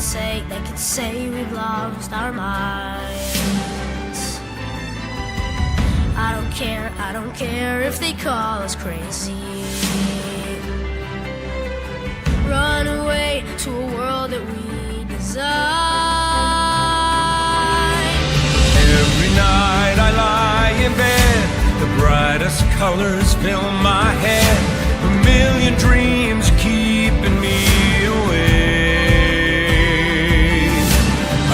say we've lost our minds. I don't care if they call us crazy. Run away to a world that we design. Every night I lie in bed, the brightest colors fill my head, a million dreams keeping me awake.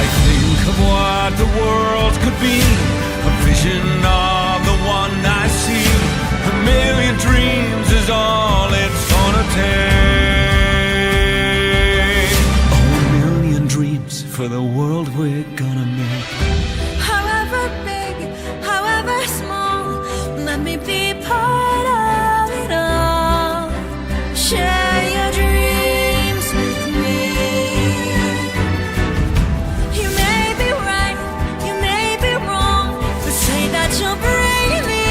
I think of what the world could be, a vision of the one I see. A million dreams is all it's gonna take. Oh, a million dreams for the world we're gonna make. However big, however small, let me be part of it all. Share your dreams with me. You may be right, you may be wrong, but say that you'll bring me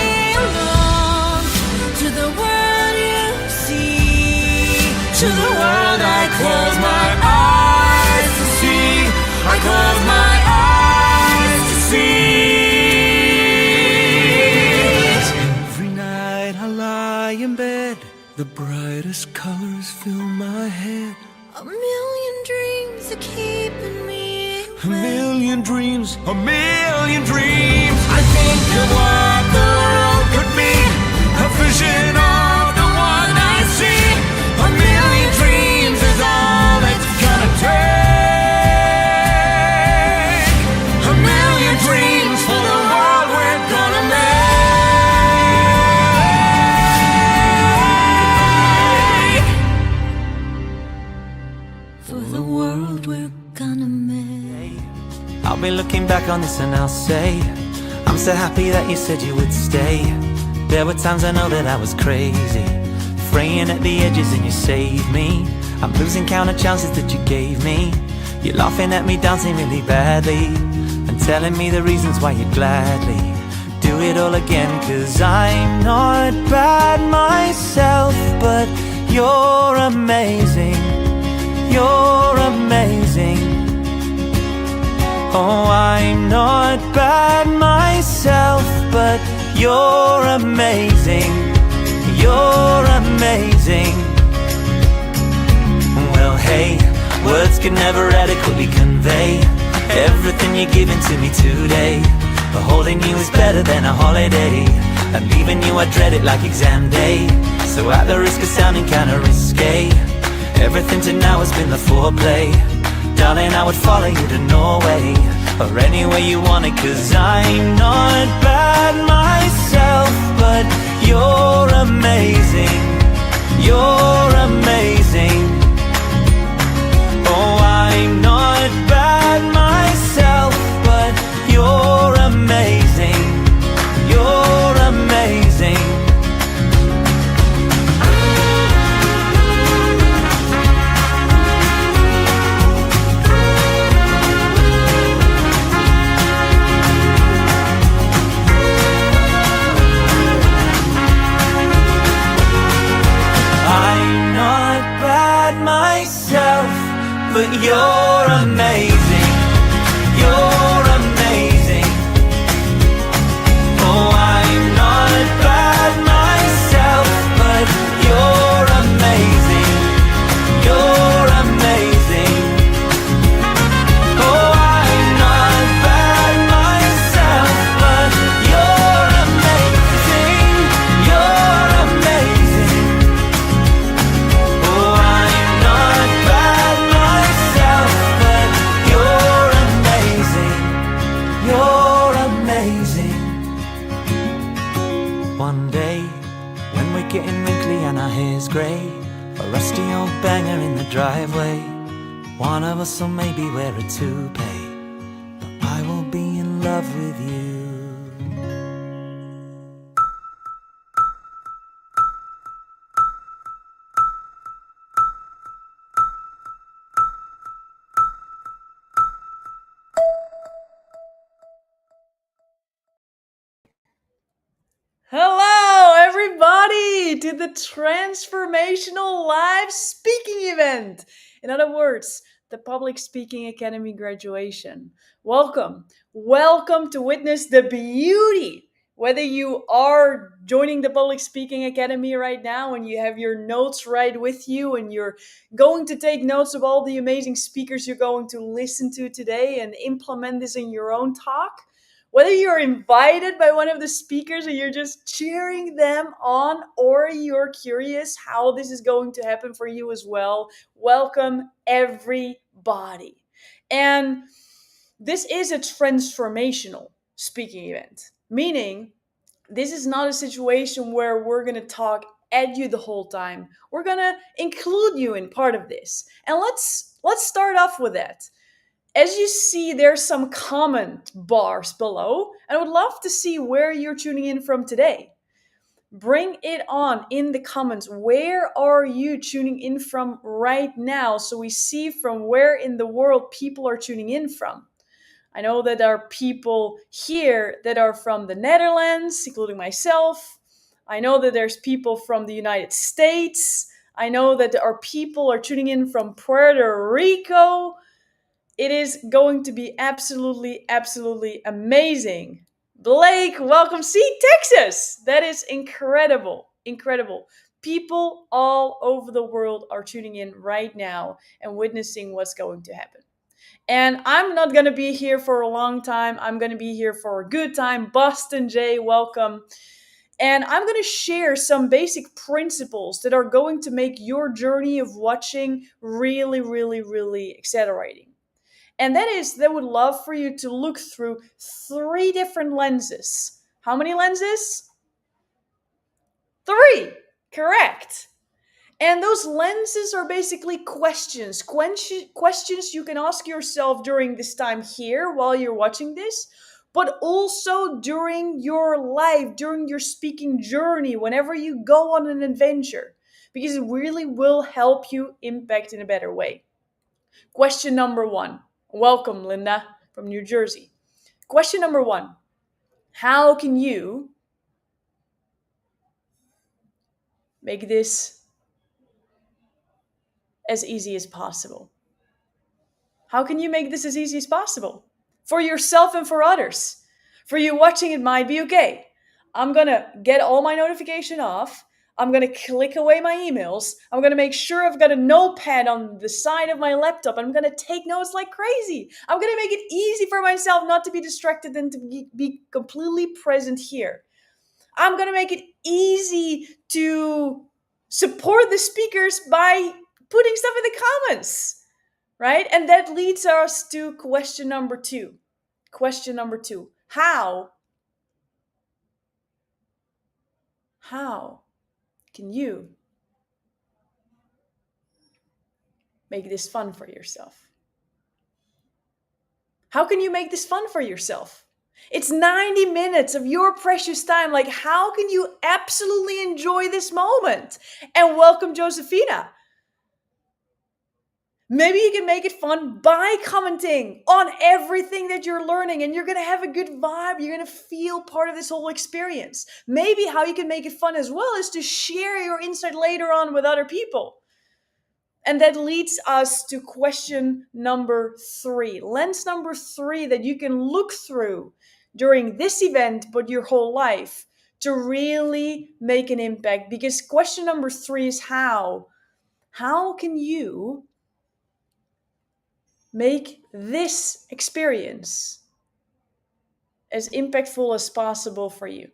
along to the world you see, to the world I close my eyes to see. I close my eyes to see. Every night I lie in bed, the brightest colors fill my head. A million dreams are keeping me A million dreams, a million dreams. I think of what the world could be, a vision of the one I see. A million dreams is all it's gonna take. A million dreams for the world we're gonna make. for the world we're gonna make. I'll be looking back on this and I'll say, I'm so happy that you said you would stay. There were times I know that I was crazy, fraying at the edges and you saved me. I'm losing count of chances that you gave me. You're laughing at me dancing really badly, and telling me the reasons why you'd gladly do it all again. Cause I'm not bad myself, but you're amazing. You're amazing. Oh, I'm not bad myself, but you're amazing. You're amazing. Well, hey, words can never adequately convey everything you're giving to me today. But holding you is better than a holiday, and leaving you I dread it like exam day. So at the risk of sounding kinda risque, everything to now has been the foreplay. Darling, I would follow you to Norway, or anywhere you want it. Cause I'm not bad myself, but you're amazing. You're amazing. Oh, I'm not bad myself, but you're amazing. You're amazing. Myself, but you're amazing. You're amazing. Oh, I'm not bad myself, but you're amazing. You're amazing. Oh, I'm not bad myself, but you're amazing. You're amazing. Oh, I'm not bad myself, but you're amazing. You're amazing. One day, when we're getting wrinkly and our hair's grey, a rusty old banger in the driveway, one of us will maybe wear a toupee, but I will be in love with you. Hello, everybody, to the Transformational Live Speaking Event. In other words, the Public Speaking Academy graduation. Welcome. Welcome to witness the beauty. Whether you are joining the Public Speaking Academy right now and you have your notes right with you and you're going to take notes of all the amazing speakers you're going to listen to today and implement this in your own talk, whether you're invited by one of the speakers or you're just cheering them on, or you're curious how this is going to happen for you as well, welcome everybody. And this is a transformational speaking event, meaning this is not a situation where we're going to talk at you the whole time. We're going to include you in part of this. And let's start off with that. As you see, there's some comment bars below, and I would love to see where you're tuning in from today. Bring it on in the comments. Where are you tuning in from right now, so we see from where in the world people are tuning in from? I know that there are people here that are from the Netherlands, including myself. I know that there's people from the United States. I know that there are people are tuning in from Puerto Rico. It is going to be absolutely, absolutely amazing. Blake, welcome. See, Texas. That is incredible. Incredible. People all over the world are tuning in right now and witnessing what's going to happen. And I'm not going to be here for a long time. I'm going to be here for a good time. Boston J, welcome. And I'm going to share some basic principles that are going to make your journey of watching really, really, really accelerating. And that is, they would love for you to look through 3 different lenses. How many lenses? 3. Correct. And those lenses are basically questions. Questions you can ask yourself during this time here while you're watching this, but also during your life, during your speaking journey, whenever you go on an adventure, because it really will help you impact in a better way. Question number 1. Welcome, Linda, from New Jersey. Question number 1. How can you make this as easy as possible? How can you make this as easy as possible? For yourself and for others. For you watching, it might be okay. I'm going to get all my notification off. I'm going to click away my emails. I'm going to make sure I've got a notepad on the side of my laptop. I'm going to take notes like crazy. I'm going to make it easy for myself not to be distracted and to be completely present here. I'm going to make it easy to support the speakers by putting stuff in the comments, right? And that leads us to question number 2. Question number 2. How can you make this fun for yourself? How can you make this fun for yourself? It's 90 minutes of your precious time. Like, how can you absolutely enjoy this moment? And welcome, Josephina. Maybe you can make it fun by commenting on everything that you're learning, and you're going to have a good vibe. You're going to feel part of this whole experience. Maybe how you can make it fun as well is to share your insight later on with other people. And that leads us to question number 3. Lens number 3 that you can look through during this event, but your whole life, to really make an impact. Because question number 3 is how. How can you make this experience as impactful as possible for you?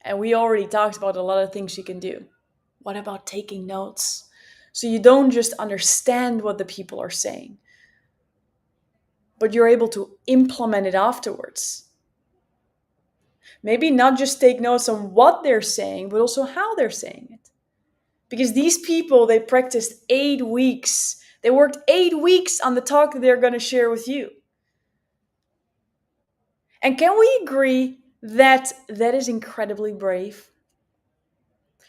And we already talked about a lot of things you can do. What about taking notes? So you don't just understand what the people are saying, but you're able to implement it afterwards. Maybe not just take notes on what they're saying, but also how they're saying it. Because these people, they practiced 8 weeks. They worked 8 weeks on the talk that they're going to share with you. And can we agree that that is incredibly brave?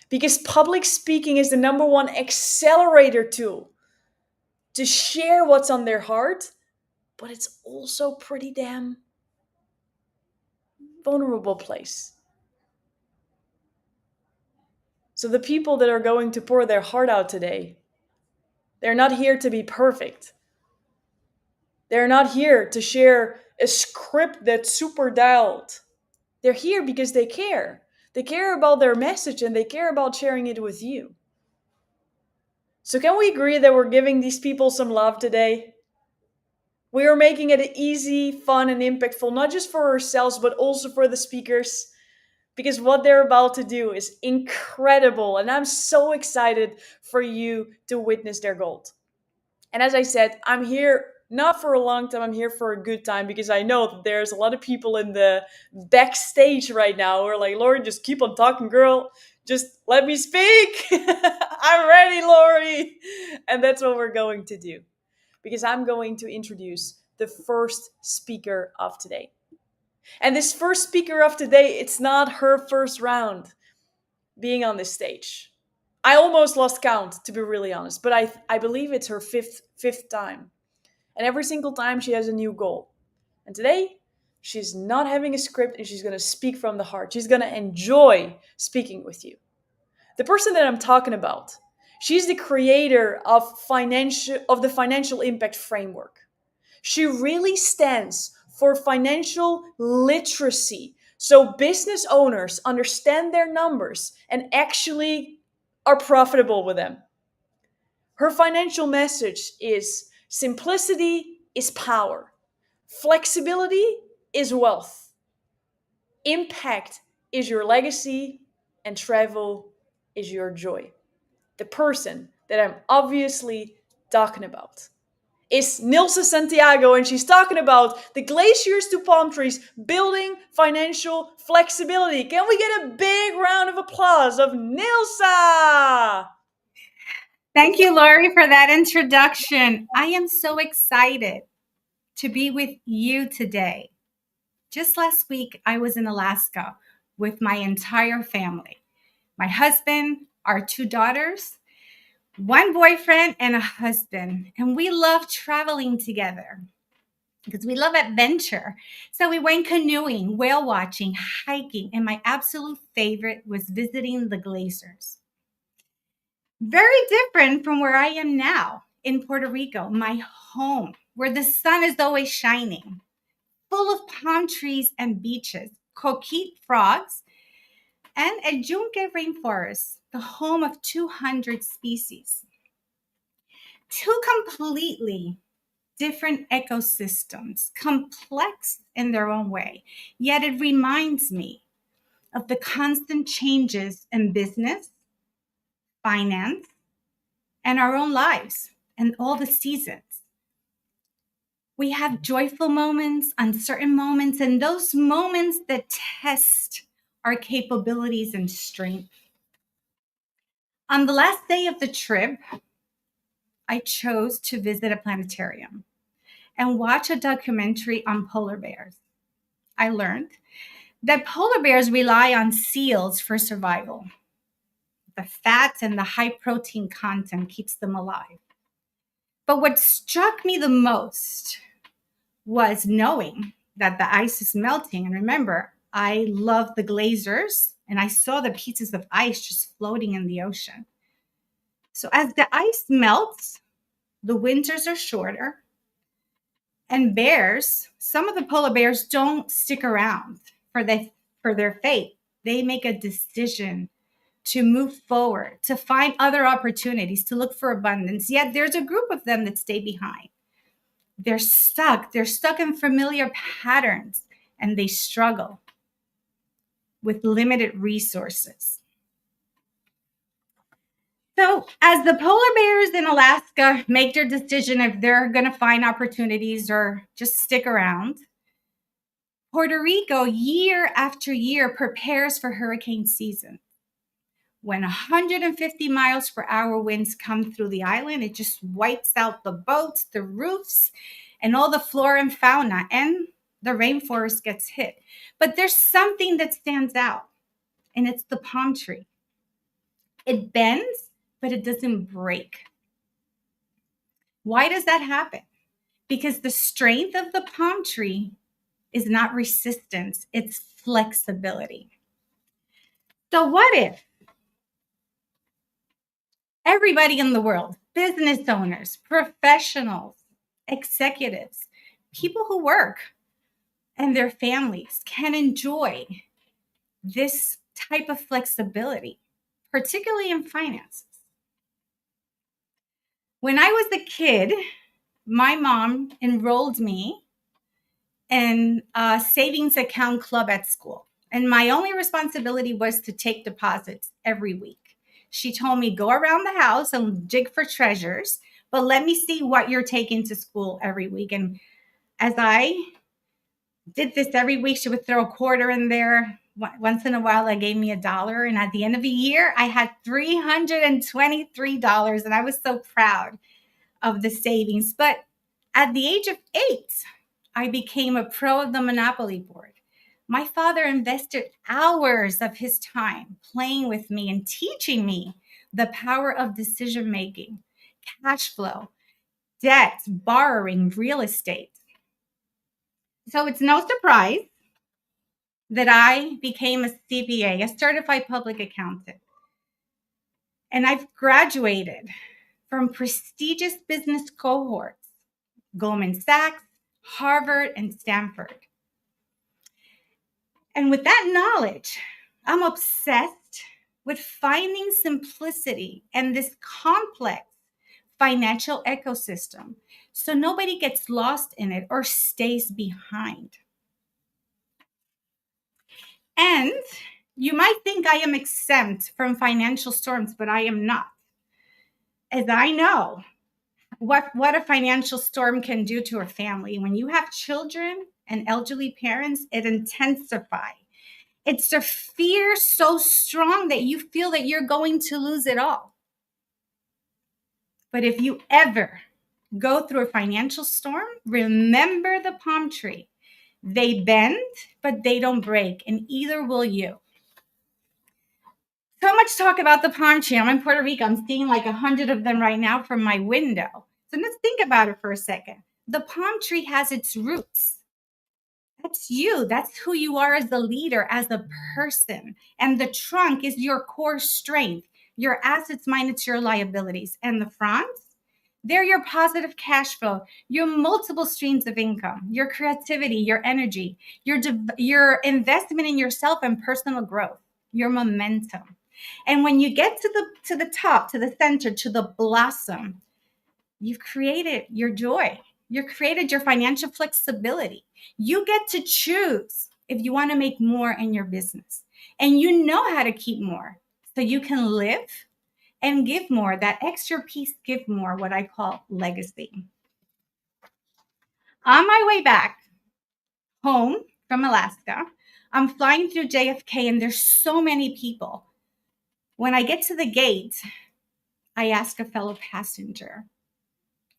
Because public speaking is the number 1 accelerator tool to share what's on their heart, but it's also pretty damn vulnerable place. So the people that are going to pour their heart out today, They're not here to be perfect. They're not here to share a script that's super dialed. They're here because they care. They care about their message and they care about sharing it with you. So, can we agree that we're giving these people some love today? We are making it easy, fun, and impactful, not just for ourselves, but also for the speakers, because what they're about to do is incredible. And I'm so excited for you to witness their gold. And as I said, I'm here not for a long time, I'm here for a good time because I know that there's a lot of people in the backstage right now who are like, Lori, just keep on talking, girl. Just let me speak. I'm ready, Lori. And that's what we're going to do because I'm going to introduce the first speaker of today. And this first speaker of today, it's not her first round being on this stage. I almost lost count, to be really honest, but I believe it's her fifth time. And every single time she has a new goal. And today, she's not having a script and she's going to speak from the heart. She's going to enjoy speaking with you. The person that I'm talking about, she's the creator of the financial impact framework. She really stands for financial literacy. So business owners understand their numbers and actually are profitable with them. Her financial message is simplicity is power, flexibility is wealth, impact is your legacy, and travel is your joy. The person that I'm obviously talking about is Nilsa Santiago, and she's talking about the glaciers to palm trees, building financial flexibility. Can we get a big round of applause of Nilsa? Thank you, Lori, for that introduction. I am so excited to be with you today. Just last week, I was in Alaska with my entire family, my husband, our 2 daughters, one boyfriend, and a husband. And we love traveling together because we love adventure. So we went canoeing, whale watching, hiking, and my absolute favorite was visiting the glaciers. Very different from where I am now in Puerto Rico, my home, where the sun is always shining, full of palm trees and beaches, coquille frogs, and a Yunque rainforest, the home of 200 species. 2 completely different ecosystems, complex in their own way, yet it reminds me of the constant changes in business, finance, and our own lives and all the seasons. We have joyful moments, uncertain moments, and those moments that test our capabilities and strength. On the last day of the trip, I chose to visit a planetarium and watch a documentary on polar bears. I learned that polar bears rely on seals for survival. The fat and the high protein content keeps them alive. But what struck me the most was knowing that the ice is melting. And remember, I love the glaciers and I saw the pieces of ice just floating in the ocean. So as the ice melts, the winters are shorter. And bears, some of the polar bears don't stick around for their fate. They make a decision to move forward, to find other opportunities, to look for abundance. Yet there's a group of them that stay behind. They're stuck in familiar patterns, and they struggle with limited resources. So as the polar bears in Alaska make their decision if they're going to find opportunities or just stick around, Puerto Rico year after year prepares for hurricane season. When 150 miles per hour winds come through the island, it just wipes out the boats, the roofs, and all the flora and fauna, and the rainforest gets hit. But there's something that stands out, and it's the palm tree. It bends, but it doesn't break. Why does that happen? Because the strength of the palm tree is not resistance, it's flexibility. So what if everybody in the world, business owners, professionals, executives, people who work and their families can enjoy this type of flexibility, particularly in finances. When I was a kid, my mom enrolled me in a savings account club at school. And my only responsibility was to take deposits every week. She told me, go around the house and dig for treasures, but let me see what you're taking to school every week. And as I did this every week, she would throw a quarter in there. Once in a while, they gave me $1. And at the end of the year, I had $323. And I was so proud of the savings. But at the age of 8, I became a pro of the Monopoly board. My father invested hours of his time playing with me and teaching me the power of decision making, cash flow, debt, borrowing, real estate. So it's no surprise that I became a CPA, a certified public accountant. And I've graduated from prestigious business cohorts, Goldman Sachs, Harvard, and Stanford. And with that knowledge, I'm obsessed with finding simplicity and this complex financial ecosystem so nobody gets lost in it or stays behind. And you might think I am exempt from financial storms, but I am not. As I know what a financial storm can do to a family. When you have children and elderly parents, it intensifies. It's a fear so strong that you feel that you're going to lose it all. But if you ever go through a financial storm, remember the palm tree. They bend, but they don't break, and either will you. So much talk about the palm tree. I'm in Puerto Rico. I'm seeing like 100 of them right now from my window. So let's think about it for a second. The palm tree has its roots. That's you. That's who you are as a leader, as a person. And the trunk is your core strength, your assets minus your liabilities. And the fronds, they're your positive cash flow, your multiple streams of income, your creativity, your energy, your investment in yourself and personal growth, your momentum. And when you get to the top, to the center, to the blossom, you've created your joy. You've created your financial flexibility. You get to choose if you want to make more in your business. And you know how to keep more so you can live and give more. That extra piece, give more, what I call legacy. On my way back home from Alaska, I'm flying through JFK and there's so many people. When I get to the gate, I ask a fellow passenger,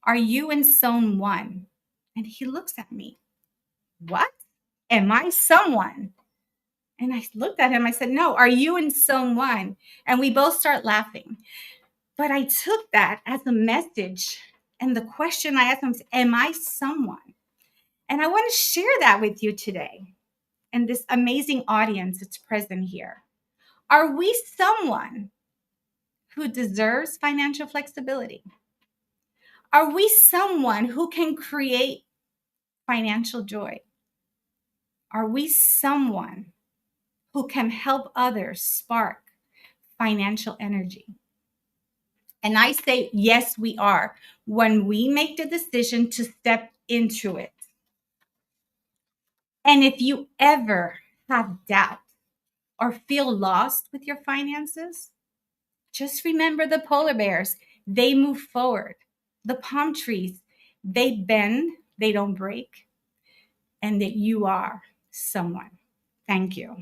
are you in zone 1? And he looks at me. What? Am I someone? And I looked at him. I said, no, are you in zone 1? And we both start laughing. But I took that as a message. And the question I asked him is, am I someone? And I want to share that with you today and this amazing audience that's present here. Are we someone who deserves financial flexibility? Are we someone who can create financial joy? Are we someone who can help others spark financial energy? And I say, yes, we are, when we make the decision to step into it. And if you ever have doubt or feel lost with your finances, just remember the polar bears. They move forward. The palm trees, they bend, they don't break, and that you are someone. Thank you.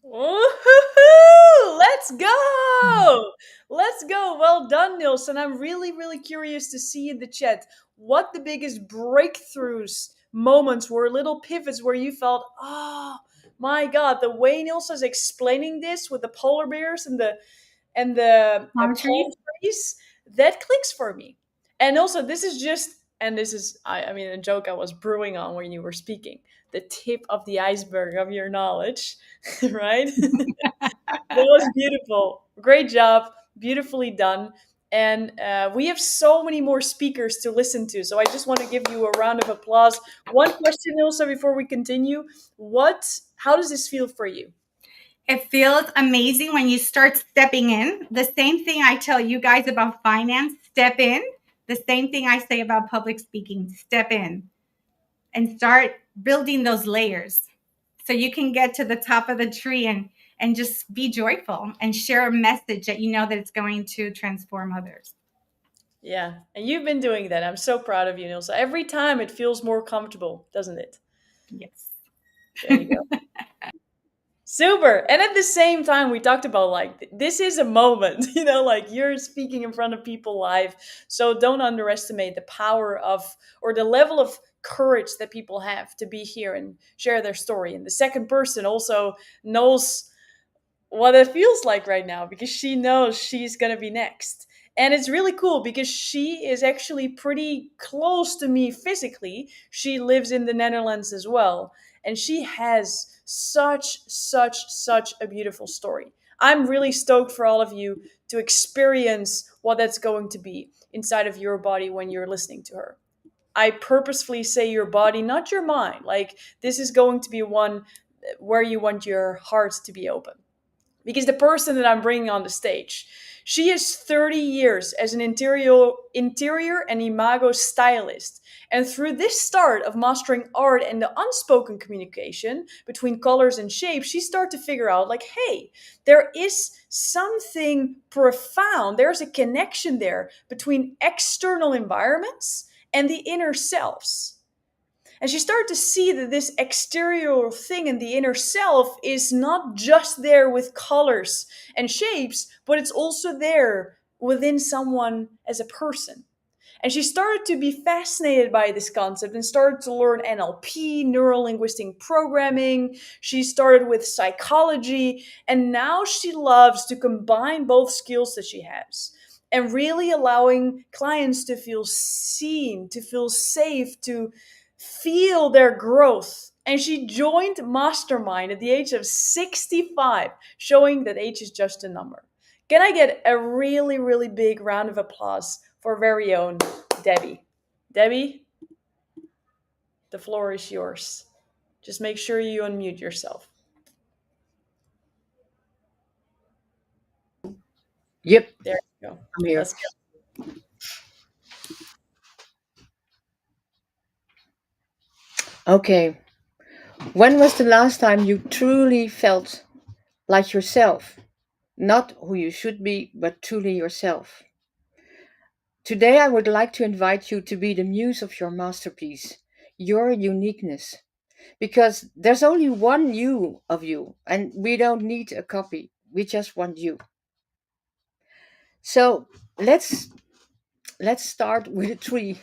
Woohoo! Let's go! Let's go. Well done, Nilsson. I'm really, really curious to see in the chat what the biggest breakthroughs moments were, little pivots where you felt, oh my God, the way Nilsson's explaining this with the polar bears and the Palm palm trees? trees, that clicks for me. And also, this is just and this is, I mean, a joke I was brewing on when you were speaking, the tip of the iceberg of your knowledge, right? That was beautiful. Great job. Beautifully done. And we have so many more speakers to listen to. So I just want to give you a round of applause. One question, also, before we continue. How does this feel for you? It feels amazing when you start stepping in. The same thing I tell you guys about finance, step in. The same thing I say about public speaking, step in and start building those layers so you can get to the top of the tree and just be joyful and share a message that you know that it's going to transform others. Yeah. And you've been doing that. I'm so proud of you, Nilsa. Every time it feels more comfortable, doesn't it? Yes. There you go. Super. And at the same time, we talked about like this is a moment, like you're speaking in front of people live. So don't underestimate the power of, or the level of courage that people have to be here and share their story. And the second person also knows what it feels like right now because she knows she's going to be next. And it's really cool because she is actually pretty close to me physically. She lives in the Netherlands as well. And she has such a beautiful story. I'm really stoked for all of you to experience what that's going to be inside of your body when you're listening to her. I purposefully say your body, not your mind. Like, this is going to be one where you want your heart to be open, because the person that I'm bringing on the stage, she has 30 years as an interior and imago stylist. And through this start of mastering art and the unspoken communication between colors and shapes, she started to figure out like, hey, there is something profound. There's a connection there between external environments and the inner selves. And she started to see that this exterior thing in the inner self is not just there with colors and shapes, but it's also there within someone as a person. And she started to be fascinated by this concept and started to learn NLP, neuro linguistic programming. She started with psychology, and now she loves to combine both skills that she has and really allowing clients to feel seen, to feel safe, to feel their growth. And she joined Mastermind at the age of 65, showing that age is just a number. Can I get a really big round of applause for our very own Debbie? Debbie, the floor is yours. Just make sure you unmute yourself. Yep, There you go. I'm here. Let's go. Okay. When was the last time you truly felt like yourself? Not who you should be, but truly yourself. Today, I would like to invite you to be the muse of your masterpiece, your uniqueness. Because there's only one you of you, and we don't need a copy. We just want you. So let's start with a tree,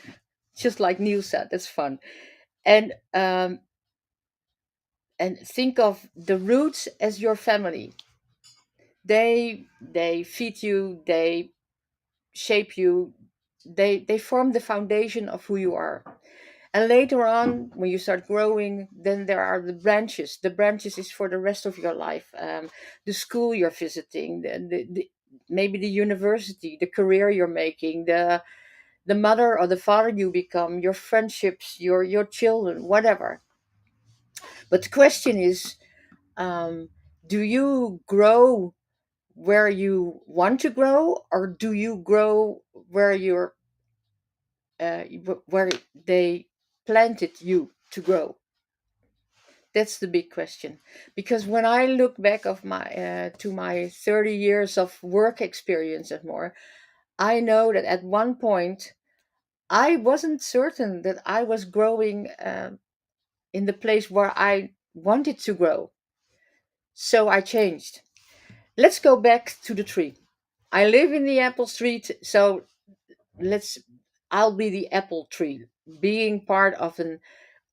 just like Neil said. That's fun. And and think of the roots as your family. They feed you, they shape you, they form the foundation of who you are. And later on, when you start growing, then there are the branches. The branches is for the rest of your life. The school you're visiting, maybe the university, the career you're making, the mother or the father you become, your friendships, your children, whatever. But the question is, um, do you grow where you want to grow, or do you grow where where they planted you to grow? That's the big question. Because when I look back of my to my 30 years of work experience and more, I know that at one point I wasn't certain that I was growing in the place where I wanted to grow. So I changed. Let's go back to the tree. I live in the apple street, so let's I'll be the apple tree, being part of an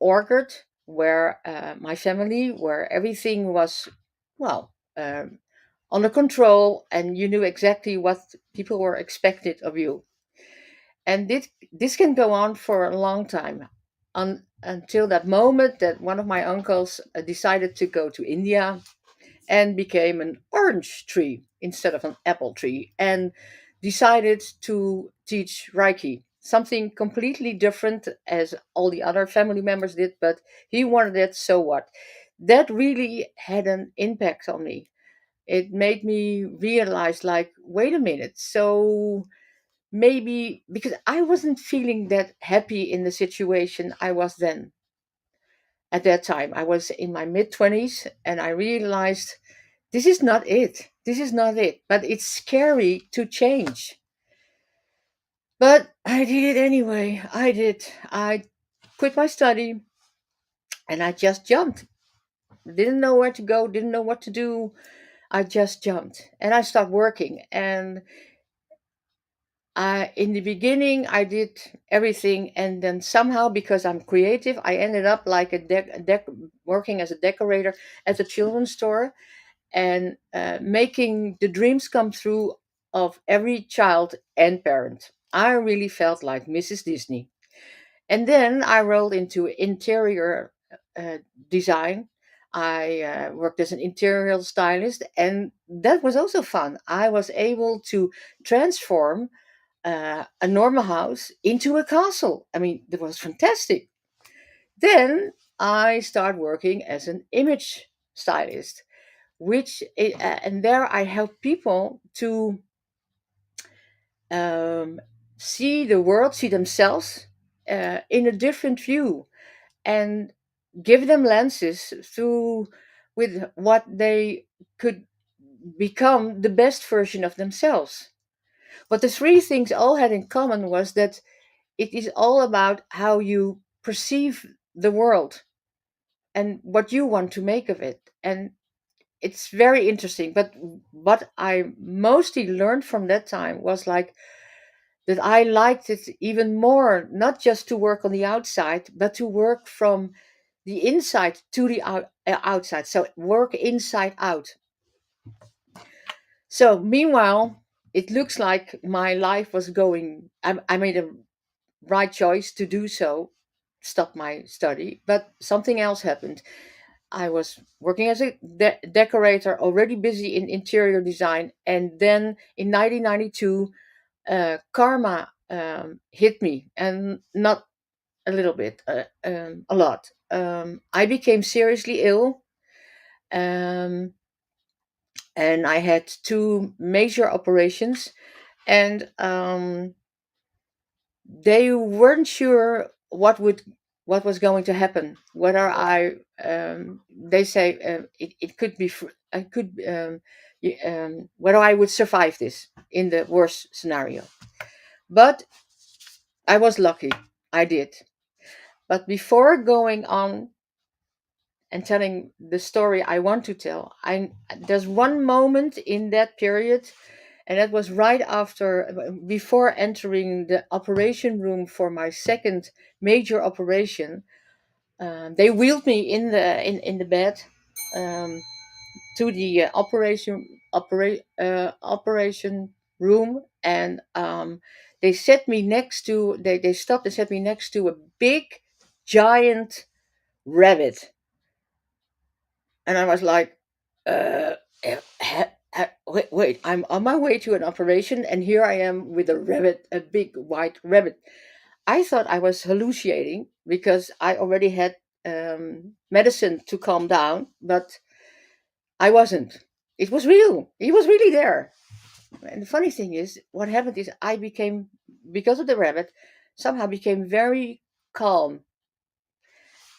orchard where my family, where everything was, well, under control, and you knew exactly what people were expected of you. And this can go on for a long time, until that moment that one of my uncles decided to go to India and became an orange tree instead of an apple tree, and decided to teach Reiki, something completely different as all the other family members did, but he wanted it, so what? That really had an impact on me. It made me realize, like, wait a minute, so maybe because I wasn't feeling that happy in the situation I was then. At that time, I was in my mid 20s, and I realized this is not it. This is not it. But it's scary to change. But I did it anyway. I did. I quit my study and I just jumped. Didn't know where to go, didn't know what to do. I just jumped and I started working. And in the beginning, I did everything, and then somehow, because I'm creative, I ended up like working as a decorator at a children's store, and making the dreams come true of every child and parent. I really felt like Mrs. Disney. And then I rolled into interior uh, design. I worked as an interior stylist, and that was also fun. I was able to transform a normal house into a castle. I mean, it was fantastic. Then I started working as an image stylist, and there I help people to um, see the world, see themselves in a different view, and give them lenses through with what they could become the best version of themselves. But the three things all had in common was that it is all about how you perceive the world and what you want to make of it. And it's very interesting. But what I mostly learned from that time was like that I liked it even more, not just to work on the outside, but to work from the inside to the outside. So work inside out. So meanwhile, it looks like my life was going, I made a right choice to do so, stop my study, but something else happened. I was working as a decorator, already busy in interior design, and then in 1992, karma hit me, and not a little bit, a lot. I became seriously ill, um, and I had two major operations, and they weren't sure what was going to happen. Whether they say it could be, I could, whether I would survive this in the worst scenario. But I was lucky, I did. But before going on and telling the story I want to tell, there's one moment in that period, and that was right after, before entering the operation room for my second major operation. They wheeled me in the bed, um, to the operation room, and they stopped and set me next to a big giant rabbit, and I was like, wait, I'm on my way to an operation, and here I am with a rabbit, a big white rabbit. I thought I was hallucinating because I already had medicine to calm down, but I wasn't. It was real. He was really there. And the funny thing is, what happened is I became, because of the rabbit, somehow became very calm,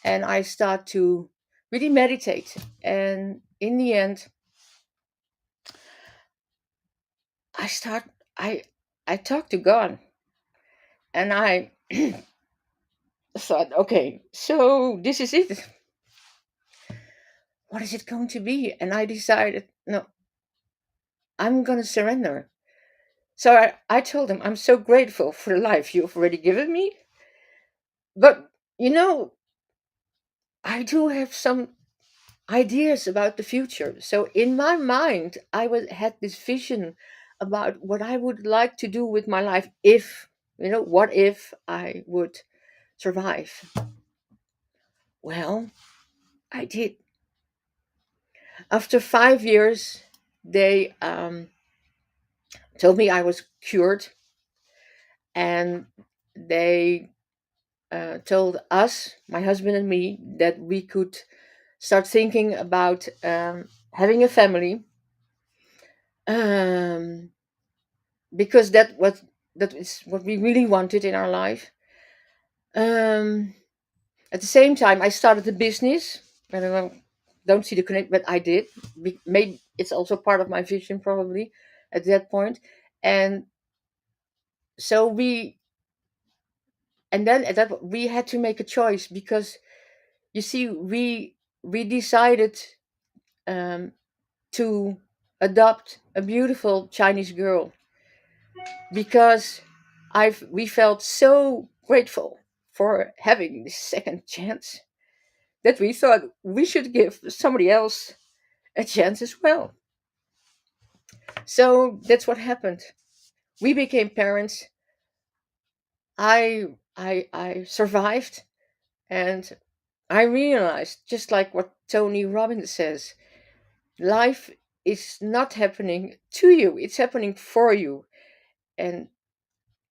and I start to really meditate. And in the end, I start I I talked to God, and I thought, okay, so this is it. What is it going to be? And I decided, no, I'm gonna surrender. So I told him, I'm so grateful for the life you've already given me, but you know, I do have some ideas about the future. So in my mind, had this vision about what I would like to do with my life if. What if I would survive? Well, I did. After 5 years, they told me I was cured, and they told us, my husband and me, that we could start thinking about having a family, um, because that is what we really wanted in our life. Um, at the same time, I started a business. I don't see the connect, but I did. Maybe it's also part of my vision, probably at that point. And so and then at that we had to make a choice, because you see, we decided um, to adopt a beautiful Chinese girl, because we felt so grateful for having this second chance, that we thought we should give somebody else a chance as well. So that's what happened. We became parents. I survived, and I realized, just like what Tony Robbins says, life is not happening to you, it's happening for you. And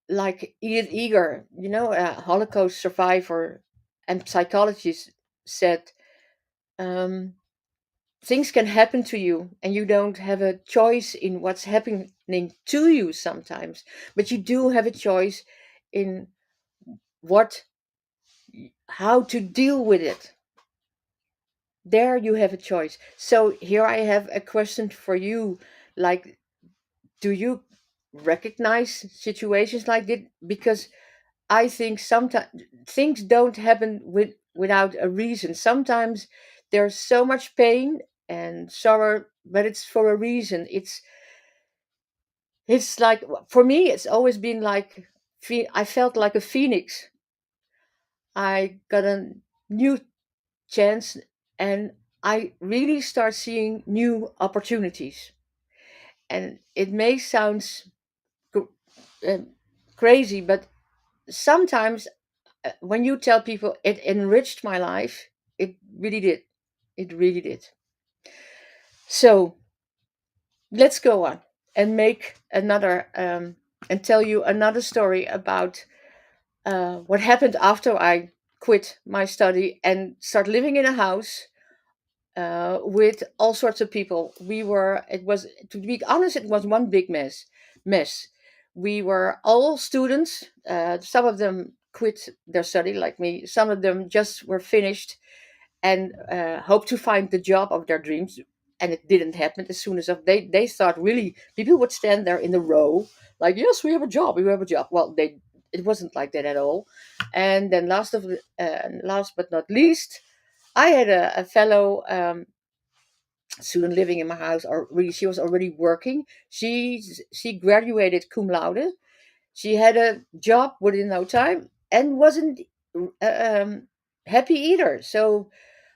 like Edith Eger, a Holocaust survivor and psychologist, said, um, things can happen to you and you don't have a choice in what's happening to you sometimes, but you do have a choice in what how to deal with it. There you have a choice. So here I have a question for you, like, do you recognize situations like that? Because I think sometimes things don't happen without a reason. Sometimes there's so much pain and sorrow, but it's for a reason. It's like, for me, it's always been like, I felt like a phoenix. I got a new chance, and I really start seeing new opportunities. And it may sound cr- uh, crazy, but sometimes when you tell people it enriched my life, it really did. It really did. So let's go on and make another and tell you another story about what happened after I quit my study and start living in a house with all sorts of people. It was, to be honest, it was one big mess. We were all students. Some of them quit their study like me. Some of them just were finished and hoped to find the job of their dreams. And it didn't happen. As soon as they thought, really, people would stand there in the row like, yes, we have a job, we have a job. Well, it wasn't like that at all. And then last but not least, I had a fellow student living in my house, or really, she was already working. She graduated cum laude. She had a job within no time and wasn't um, happy either. So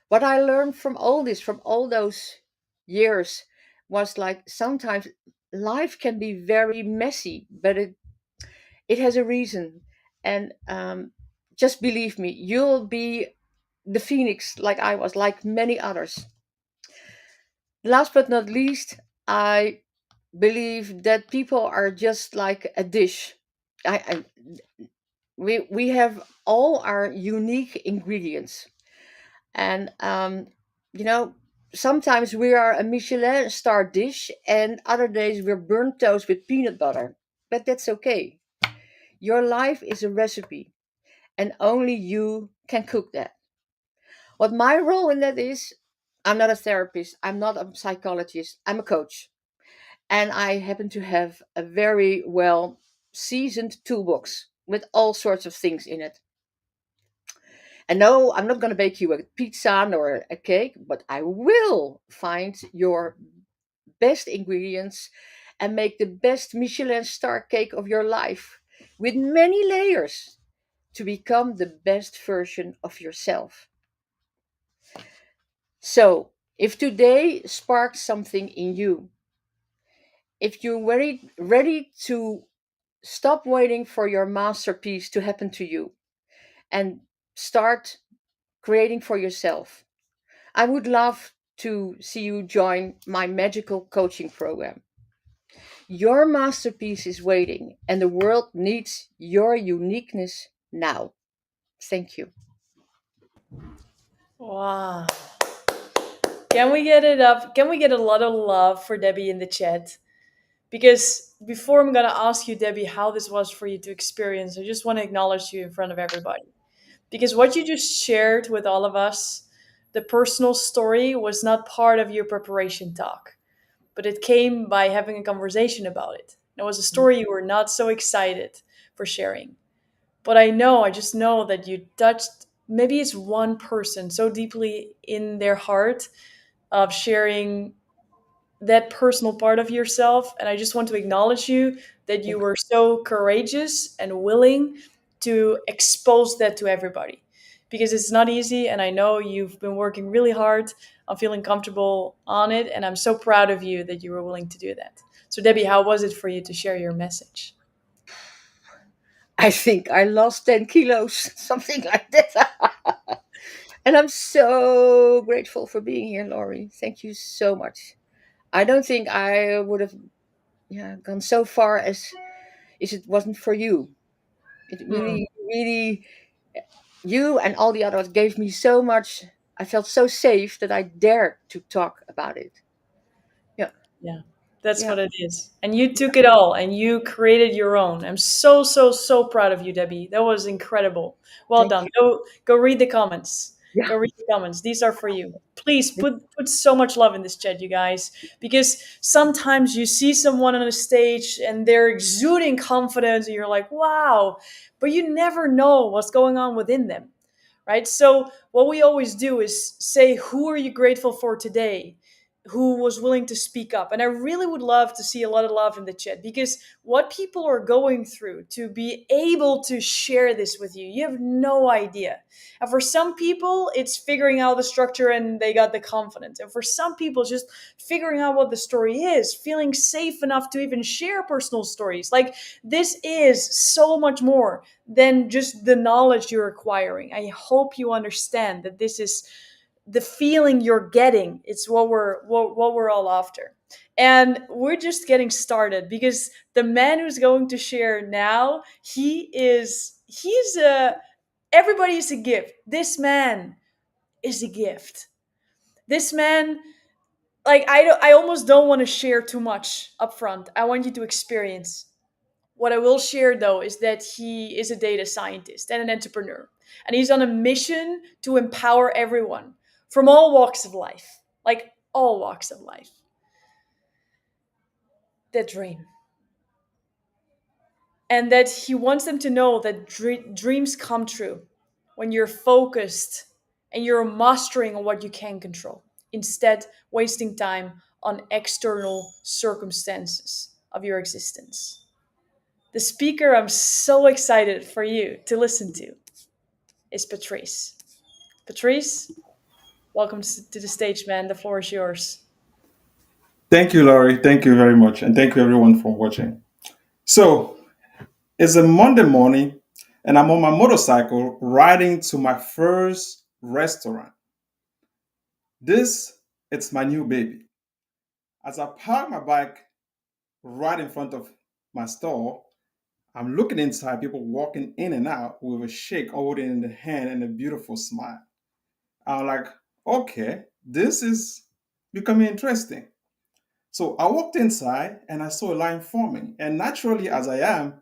what I learned from all this, from all those years, was like, sometimes life can be very messy, but it has a reason. And just believe me, you'll be the phoenix, like I was, like many others. Last but not least, I believe that people are just like a dish. We have all our unique ingredients, and you know sometimes we are a Michelin star dish, and other days we're burnt toast with peanut butter. But that's okay. Your life is a recipe, and only you can cook that. What my role in that is, I'm not a therapist, I'm not a psychologist, I'm a coach. And I happen to have a very well seasoned toolbox with all sorts of things in it. And no, I'm not going to bake you a pizza nor a cake, but I will find your best ingredients and make the best Michelin star cake of your life with many layers to become the best version of yourself. So, if today sparks something in you, if you're ready to Stop waiting for your masterpiece to happen to you and start creating for yourself. I would love to see you join my magical coaching program. Your masterpiece is waiting, and the world needs your uniqueness now. Thank you. Wow. Can we get it up? Can we get a lot of love for Debbie in the chat? Because before I'm going to ask you, Debbie, how this was for you to experience, I just want to acknowledge you in front of everybody. Because what you just shared with all of us, the personal story, was not part of your preparation talk, but it came by having a conversation about it. It was a story you were not so excited for sharing. But I just know that you touched, maybe it's one person so deeply in their heart of sharing that personal part of yourself. And I just want to acknowledge you that you Thank were so courageous and willing to expose that to everybody, because it's not easy. And I know you've been working really hard on feeling comfortable on it. And I'm so proud of you that you were willing to do that. So, Debbie, how was it for you to share your message? I think I lost 10 kilos, something like that. And I'm so grateful for being here, Laurie. Thank you so much. I don't think I would have, yeah, gone so far as it wasn't for you. It Hmm. really, you and all the others gave me so much. I felt so safe that I dared to talk about it. Yeah, Yeah, that's yeah. what it is. And you took it all and you created your own. I'm so, so, so proud of you, Debbie. That was incredible. Well Thank done. you. Go read the comments. Yeah, Go read the comments. These are for you. Please put so much love in this chat, you guys, because sometimes you see someone on a stage and they're exuding confidence and you're like, wow, but you never know what's going on within them. Right? So what we always do is say, who are you grateful for today? Who was willing to speak up. And I really would love to see a lot of love in the chat, because what people are going through to be able to share this with you, you have no idea. And for some people, it's figuring out the structure and they got the confidence. And for some people, just figuring out what the story is, feeling safe enough to even share personal stories. Like, this is so much more than just the knowledge you're acquiring. I hope you understand that this is the feeling you're getting. It's what we're all after. And we're just getting started, because the man who's going to share now, he's a everybody is a gift. This man is a gift. This man, like, I almost don't want to share too much up front. I want you to experience. What I will share, though, is that he is a data scientist and an entrepreneur. And he's on a mission to empower everyone from all walks of life, like all walks of life, that dream. And that he wants them to know that dreams come true when you're focused and you're mastering on what you can control, instead wasting time on external circumstances of your existence. The speaker I'm so excited for you to listen to is Patrice. Patrice, welcome to the stage, man. The floor is yours. Thank you, Laurie. Thank you very much. And thank you, everyone, for watching. So, it's a Monday morning, and I'm on my motorcycle riding to my first restaurant. This, it's my new baby. As I park my bike right in front of my store, I'm looking inside, people walking in and out with a shake holding in the hand and a beautiful smile. I'm like, okay, this is becoming interesting. So I walked inside and I saw a line forming. And naturally, as I am,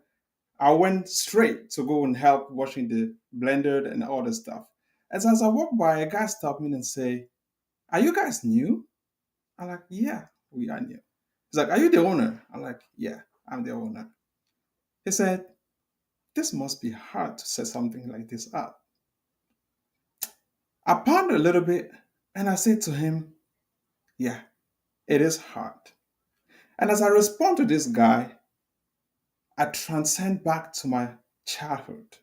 I went straight to go and help washing the blender and all the stuff. As I walked by, a guy stopped me and say, "Are you guys new?" I'm like, "Yeah, we are new." He's like, "Are you the owner?" I'm like, "Yeah, I'm the owner." He said, "This must be hard to set something like this up." I pondered a little bit and I said to him, "Yeah, it is hard." And as I respond to this guy, I transcend back to my childhood.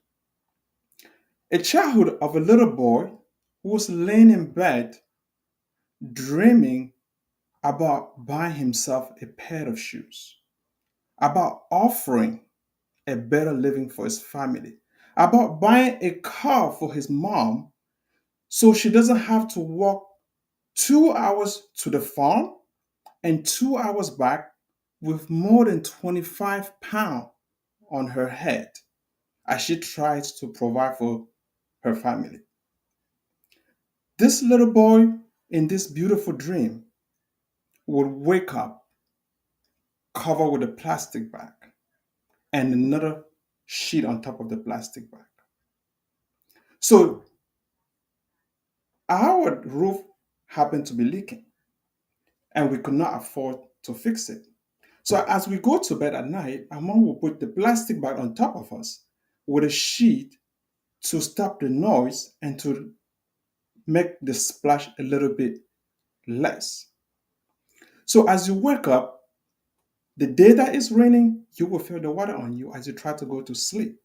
A childhood of a little boy who was laying in bed dreaming about buying himself a pair of shoes, about offering a better living for his family, about buying a car for his mom so she doesn't have to walk 2 hours to the farm and 2 hours back with more than 25 pounds on her head as she tries to provide for her family. This little boy in this beautiful dream would wake up covered with a plastic bag and another sheet on top of the plastic bag. So our roof happened to be leaking and we could not afford to fix it. So as we go to bed at night, our mom will put the plastic bag on top of us with a sheet to stop the noise and to make the splash a little bit less. So as you wake up, the day that it's raining, you will feel the water on you as you try to go to sleep.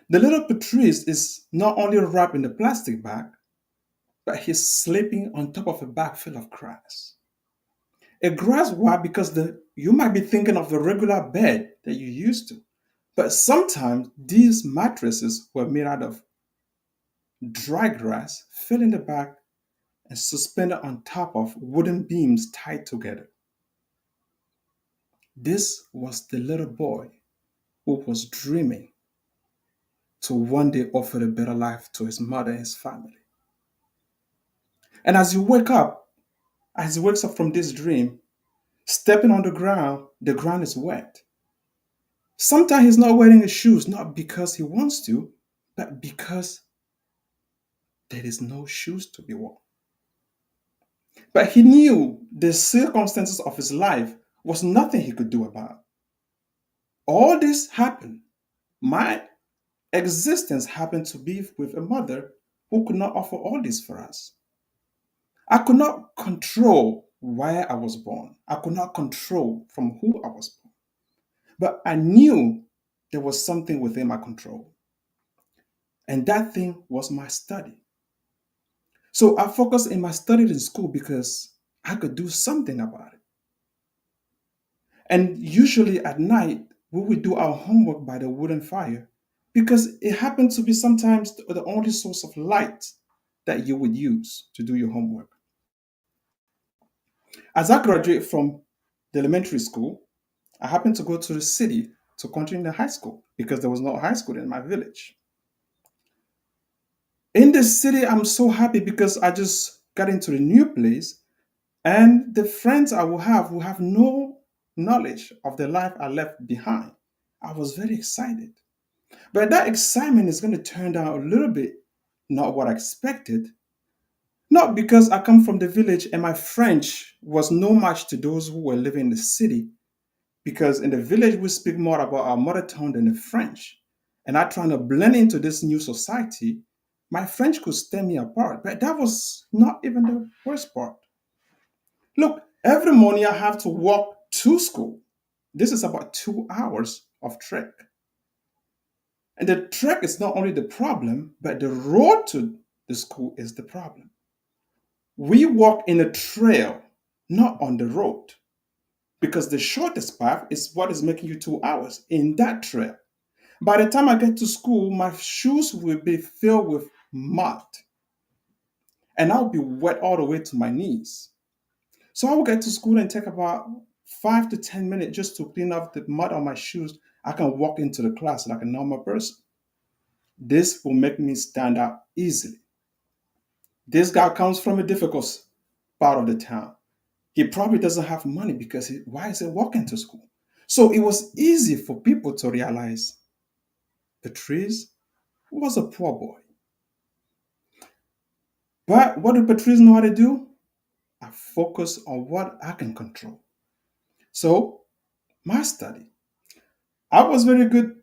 The little Patrice is not only wrapped in the plastic bag, but he's sleeping on top of a bag full of grass. A grass, why? Because you might be thinking of the regular bed that you used to. But sometimes these mattresses were made out of dry grass, filled in the bag, and suspended on top of wooden beams tied together. This was the little boy who was dreaming to one day offer a better life to his mother and his family. And as he wakes up from this dream, stepping on the ground is wet. Sometimes he's not wearing his shoes, not because he wants to, but because there is no shoes to be worn. But he knew the circumstances of his life was nothing he could do about. All this happened. My existence happened to be with a mother who could not offer all this for us. I could not control where I was born. I could not control from who I was born. But I knew there was something within my control. And that thing was my study. So I focused in my studies in school because I could do something about it. And usually at night, we would do our homework by the wooden fire because it happened to be sometimes the only source of light that you would use to do your homework. As I graduated from the elementary school, I happened to go to the city to continue the high school because there was no high school in my village. In the city, I'm so happy because I just got into a new place and the friends I will have no knowledge of the life I left behind. I was very excited. But that excitement is going to turn out a little bit not what I expected. Not because I come from the village and my French was no match to those who were living in the city. Because in the village, we speak more about our mother tongue than the French. And I trying to blend into this new society, my French could stand me apart. But that was not even the worst part. Look, every morning I have to walk to school. This is about 2 hours of trek. And the trek is not only the problem, but the road to the school is the problem. We walk in a trail, not on the road, because the shortest path is what is making you 2 hours in that trail. By the time I get to school, my shoes will be filled with mud and I'll be wet all the way to my knees. So I will get to school and take about 5 to 10 minutes just to clean up the mud on my shoes. I can walk into the class like a normal person. This will make me stand out easily. This guy comes from a difficult part of the town. He probably doesn't have money because why is he walking to school? So it was easy for people to realize Patrice was a poor boy. But what did Patrice know how to do? I focus on what I can control. So, my study. I was very good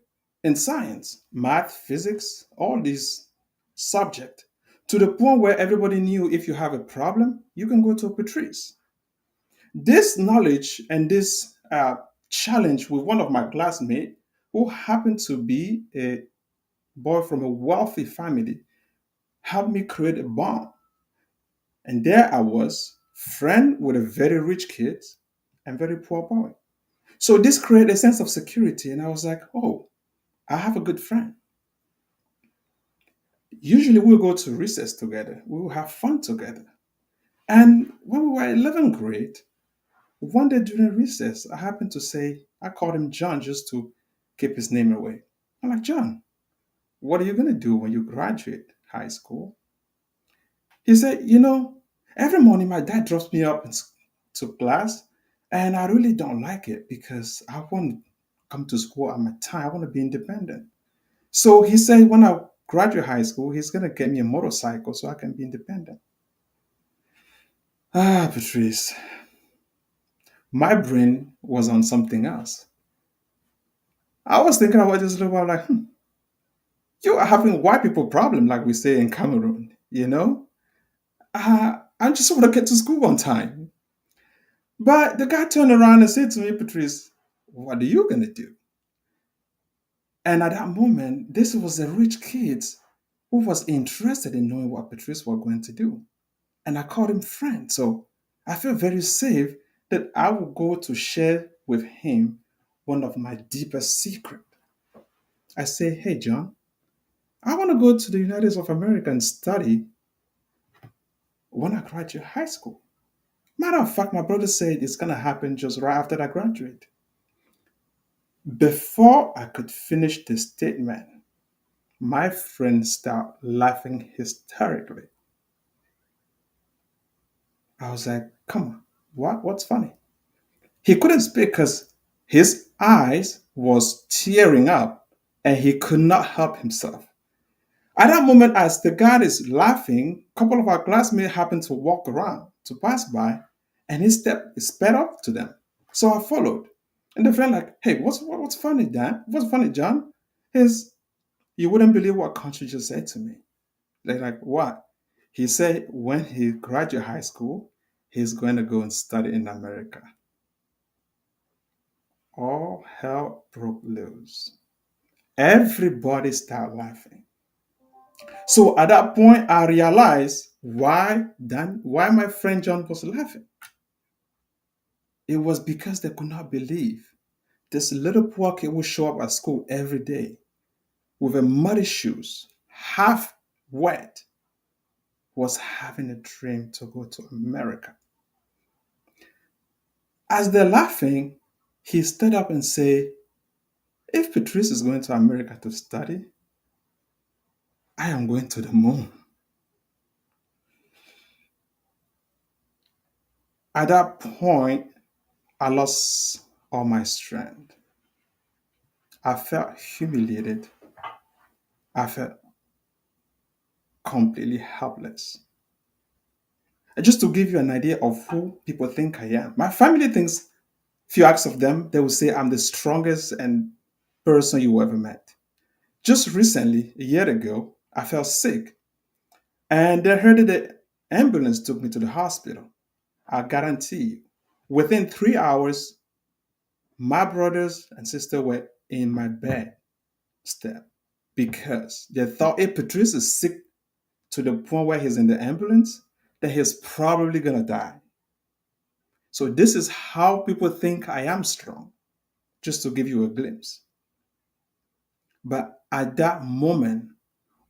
in science, math, physics, all these subjects, to the point where everybody knew if you have a problem, you can go to Patrice. This knowledge and this challenge with one of my classmates, who happened to be a boy from a wealthy family, helped me create a bond. And there I was, friend with a very rich kid and very poor boy. So this created a sense of security. And I was like, oh, I have a good friend. Usually we'll go to recess together. We will have fun together. And when we were 11th grade, one day during recess, I happened to say, I called him John just to keep his name away. I'm like, John, what are you going to do when you graduate high school? He said, every morning my dad drops me up to class, and I really don't like it because I want to come to school at my time. I want to be independent. So he said, when I graduate high school, he's going to get me a motorcycle so I can be independent. Ah, Patrice, my brain was on something else. I was thinking about this a little while, like, you are having white people problem, like we say in Cameroon, I just want to get to school on time. But the guy turned around and said to me, Patrice, what are you going to do? And at that moment, this was a rich kid who was interested in knowing what Patrice was going to do. And I called him friend. So I feel very safe that I will go to share with him one of my deepest secrets. I say, hey, John, I want to go to the United States of America and study when I graduate high school. Matter of fact, my brother said it's going to happen just right after I graduate. Before I could finish the statement, my friend started laughing hysterically. I was like, come on, what's funny? He couldn't speak because his eyes was tearing up and he could not help himself. At that moment, as the guy is laughing, a couple of our classmates happened to walk around to pass by, and he sped up to them. So I followed. And the friend like, hey, what's funny, Dan? What's funny, John? Is you wouldn't believe what country just said to me. They're like, what? He said when he graduates high school, he's going to go and study in America. All hell broke loose. Everybody started laughing. So at that point, I realized why my friend John was laughing. It was because they could not believe this little poor kid would show up at school every day with a muddy shoes, half wet, was having a dream to go to America. As they're laughing, he stood up and said, if Patrice is going to America to study, I am going to the moon. At that point, I lost all my strength. I felt humiliated. I felt completely helpless. And just to give you an idea of who people think I am, my family thinks, if you ask of them, they will say I'm the strongest and person you ever met. Just recently, a year ago, I felt sick and they heard that the ambulance took me to the hospital. I guarantee you, within 3 hours, my brothers and sister were in my bed step because they thought if Patrice is sick to the point where he's in the ambulance, then he's probably gonna die. So this is how people think I am strong, just to give you a glimpse. But at that moment,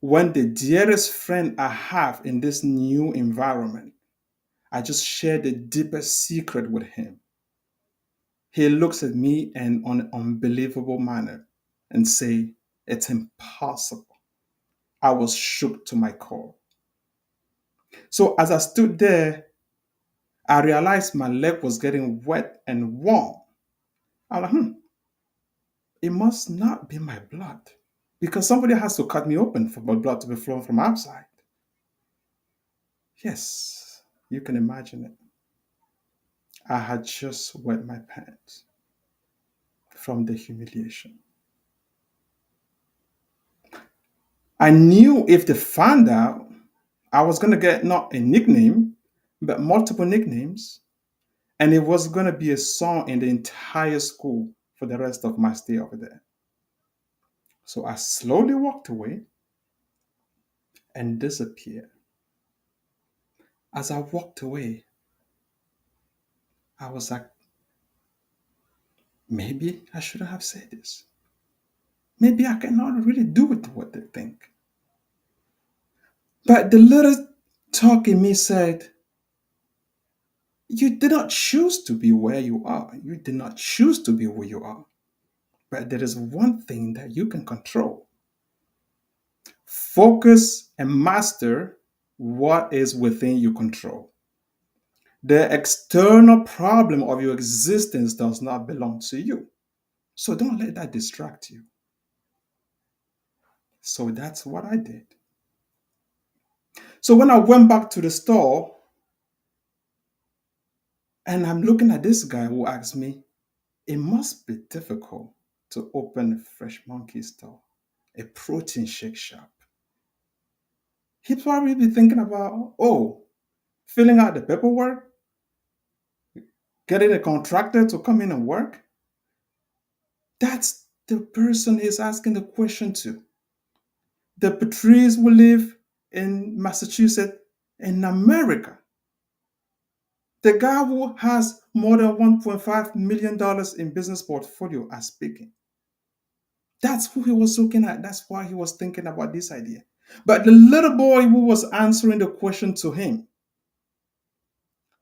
when the dearest friend I have in this new environment, I just shared the deepest secret with him. He looks at me in an unbelievable manner and say, it's impossible. I was shook to my core. So as I stood there, I realized my leg was getting wet and warm. I'm like, it must not be my blood because somebody has to cut me open for my blood to be flowing from outside. Yes, you can imagine it. I had just wet my pants from the humiliation. I knew if they found out, I was going to get not a nickname, but multiple nicknames. And it was going to be a song in the entire school for the rest of my stay over there. So I slowly walked away and disappeared. As I walked away, I was like, Maybe I shouldn't have said this. Maybe I cannot really do it what they think. But the little talk in me said, you did not choose to be where you are. You did not choose to be where you are. But there is one thing that you can control. Focus and master what is within your control. The external problem of your existence does not belong to you. So don't let that distract you. So that's what I did. So when I went back to the store and I'm looking at this guy who asked me, it must be difficult to open a fresh monkey store, a protein shake shop. He'd probably be thinking about, oh, filling out the paperwork, getting a contractor to come in and work. That's the person he's asking the question to. The Patrice who live in Massachusetts in America. The guy who has more than $1.5 million in business portfolio are speaking. That's who he was looking at. That's why he was thinking about this idea. But the little boy who was answering the question to him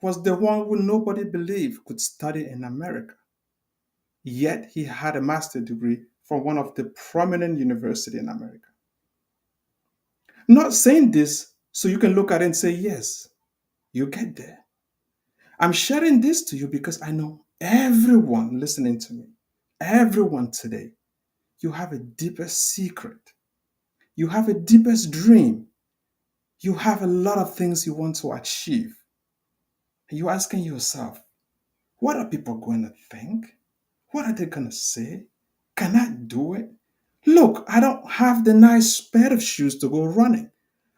was the one who nobody believed could study in America. Yet he had a master's degree from one of the prominent universities in America. Not saying this so you can look at it and say, yes, you get there. I'm sharing this to you because I know everyone listening to me, everyone today, you have a deepest secret. You have a deepest dream. You have a lot of things you want to achieve. And you're asking yourself, what are people going to think? What are they going to say? Can I do it? Look, I don't have the nice pair of shoes to go running.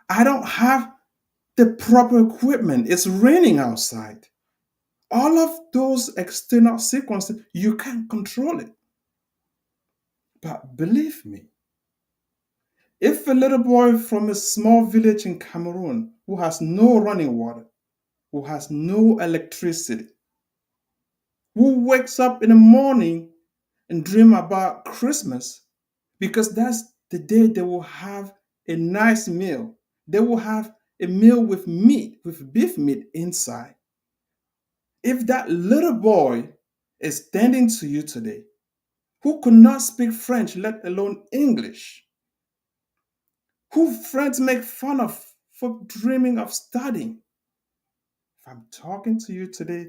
I don't have the proper equipment. It's raining outside. All of those external circumstances, you can't control it. But believe me, if a little boy from a small village in Cameroon who has no running water, who has no electricity, who wakes up in the morning and dream about Christmas because that's the day they will have a nice meal. They will have a meal with meat, with beef meat inside. If that little boy is standing to you today, who could not speak French, let alone English, who friends make fun of for dreaming of studying, if I'm talking to you today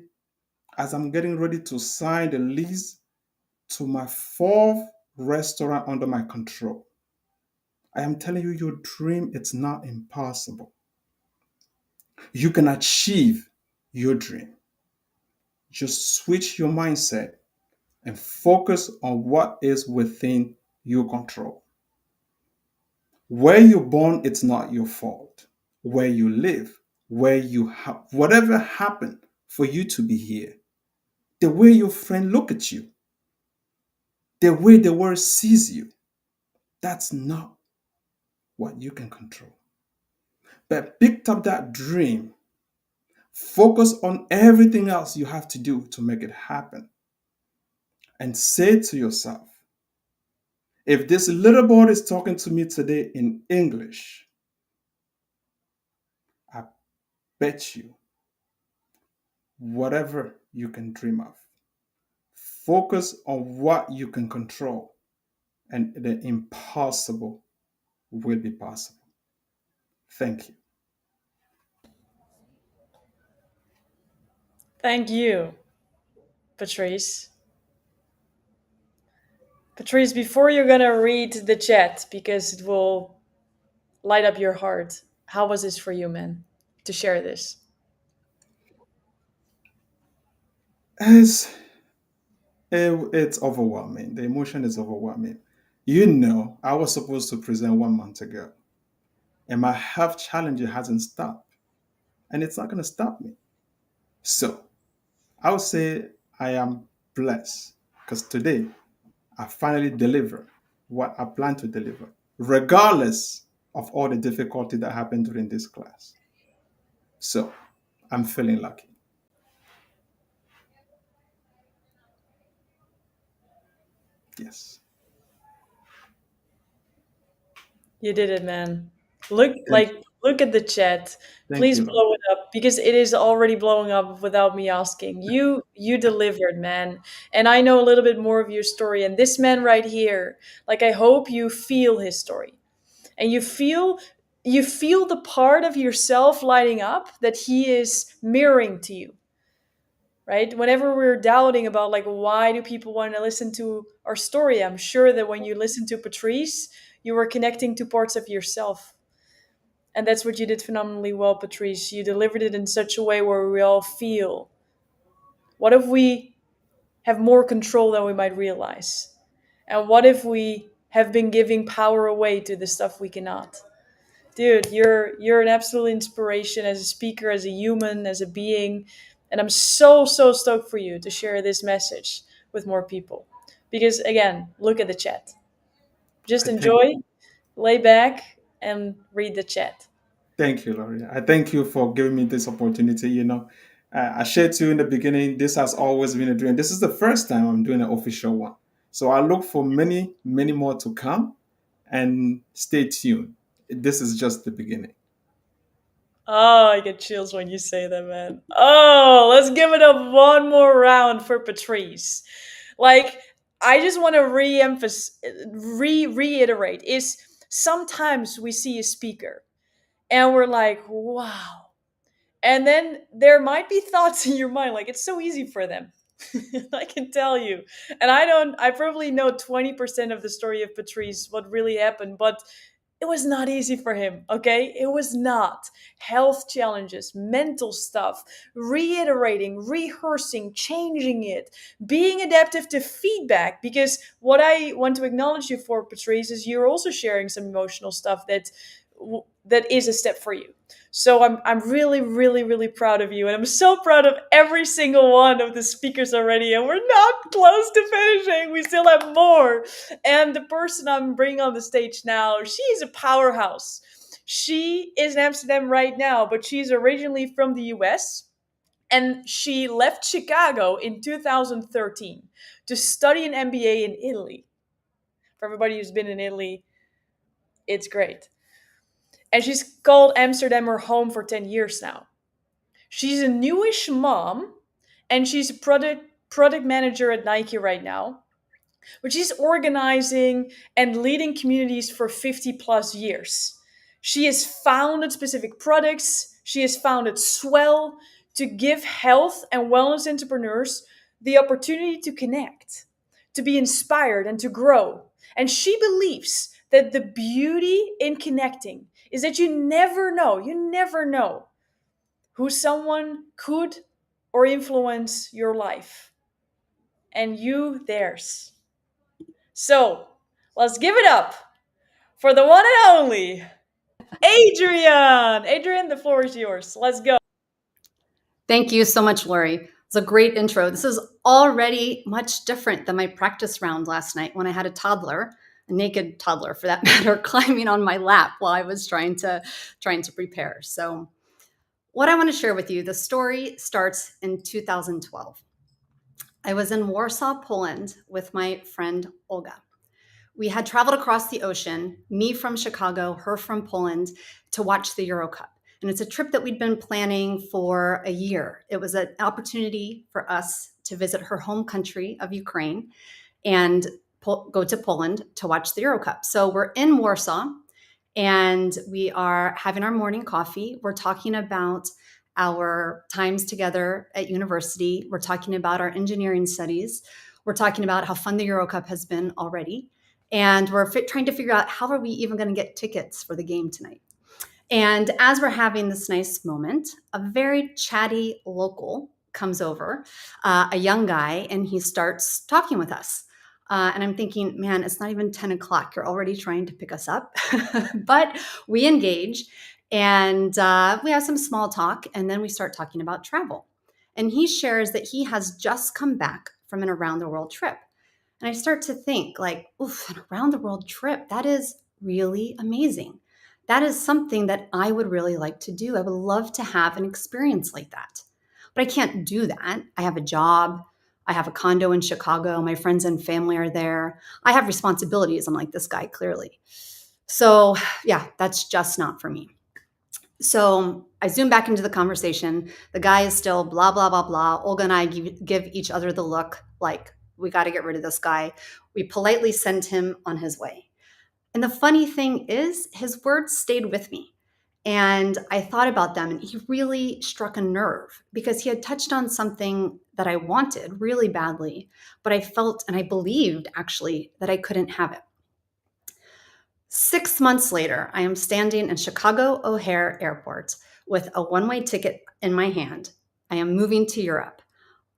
as I'm getting ready to sign the lease to my fourth restaurant under my control, I am telling you, your dream, it's not impossible. You can achieve your dream. Just switch your mindset and focus on what is within your control. Where you're born, it's not your fault. Where you live, where you have, whatever happened for you to be here, the way your friend look at you, the way the world sees you, that's not what you can control. But pick up that dream. Focus on everything else you have to do to make it happen. And say to yourself, if this little boy is talking to me today in English, I bet you whatever you can dream of, focus on what you can control, and the impossible will be possible. Thank you. Thank you, Patrice. Patrice, before you're going to read the chat, because it will light up your heart, how was this for you, man, to share this? It's, it's overwhelming. The emotion is overwhelming. You know, I was supposed to present 1 month ago, and my health challenge hasn't stopped, and it's not going to stop me. So I would say I am blessed because today I finally deliver what I plan to deliver, regardless of all the difficulty that happened during this class. So I'm feeling lucky. Yes. You did it, man. Look, Thank, look at the chat. thank Please you, Lord. blow it up because it is already blowing up without me asking. You delivered, man. And I know a little bit more of your story. And this man right here, like I hope you feel his story. And you feel the part of yourself lighting up that he is mirroring to you, right? Whenever we're doubting about like why do people want to listen to our story, I'm sure that when you listen to Patrice, you were connecting to parts of yourself. And that's what you did phenomenally well, Patrice. You delivered it in such a way where we all feel, what if we have more control than we might realize? And what if we have been giving power away to the stuff we cannot? Dude, you're an absolute inspiration as a speaker, as a human, as a being, and I'm so stoked for you to share this message with more people. Because again, look at the chat. Just I thank, enjoy, lay back, and read the chat. thank you, Laurie. I thank you for giving me this opportunity. I shared to you in the beginning, this has always been a dream. This is the first time I'm doing an official one. So I look for many, many more to come, and stay tuned. This is just the beginning. Oh, I get chills when you say that, man. Oh, let's give it up one more round for Patrice. Like, I just want to re-emphasize, reiterate is sometimes we see a speaker and we're like, wow. And then there might be thoughts in your mind, like it's so easy for them. I can tell you. And I probably know 20% of the story of Patrice, what really happened, but it was not easy for him, okay? It was not. Health challenges, mental stuff, reiterating, rehearsing, changing it, being adaptive to feedback. Because what I want to acknowledge you for, Patrice, is you're also sharing some emotional stuff that is a step for you. So I'm really proud of you, and I'm so proud of every single one of the speakers already. And we're not close to finishing; we still have more. And the person I'm bringing on the stage now, she's a powerhouse. She is in Amsterdam right now, but she's originally from the US. And she left Chicago in 2013 to study an MBA in Italy. For everybody who's been in Italy, it's great. And she's called Amsterdam her home for 10 years now. She's a newish mom, and she's a product manager at Nike right now, but she's organizing and leading communities for 50 plus years. She has founded specific products. She has founded Swell to give health and wellness entrepreneurs the opportunity to connect, to be inspired, and to grow. And she believes that the beauty in connecting is that you never know who someone could or influence your life, and you theirs. So let's give it up for the one and only Adrian. Adrian, the floor is yours. Let's go. Thank you so much, Lori. It's a great intro. This is already much different than my practice round last night when I had a toddler, a naked toddler for that matter, climbing on my lap while I was trying to prepare. So, what I want to share with you, the story starts in 2012. I was in Warsaw, Poland with my friend Olga. We had traveled across the ocean, me from Chicago, her from Poland, to watch the Euro Cup. And it's a trip that we'd been planning for a year. It was an opportunity for us to visit her home country of Ukraine and go to Poland to watch the Euro Cup. So we're in Warsaw and we are having our morning coffee. We're talking about our times together at university. We're talking about our engineering studies. We're talking about how fun the Euro Cup has been already. And we're trying to figure out how are we even going to get tickets for the game tonight. And as we're having this nice moment, a very chatty local comes over, a young guy, and he starts talking with us. And I'm thinking, man, it's not even 10 o'clock. You're already trying to pick us up. But we engage and we have some small talk. And then we start talking about travel. And he shares that he has just come back from an around the world trip. And I start to think like, oof, an around the world trip, that is really amazing. That is something that I would really like to do. I would love to have an experience like that. But I can't do that. I have a job. I have a condo in Chicago. My friends and family are there. I have responsibilities, unlike this guy, clearly. So, yeah, that's just not for me. So I zoom back into the conversation. The guy is still blah, blah, blah, blah. Olga and I give each other the look like, we got to get rid of this guy. We politely send him on his way. And the funny thing is, his words stayed with me. And I thought about them, and he really struck a nerve because he had touched on something that I wanted really badly, but I felt and I believed actually that I couldn't have it. 6 months later, I am standing in Chicago O'Hare Airport with a one-way ticket in my hand. I am moving to Europe.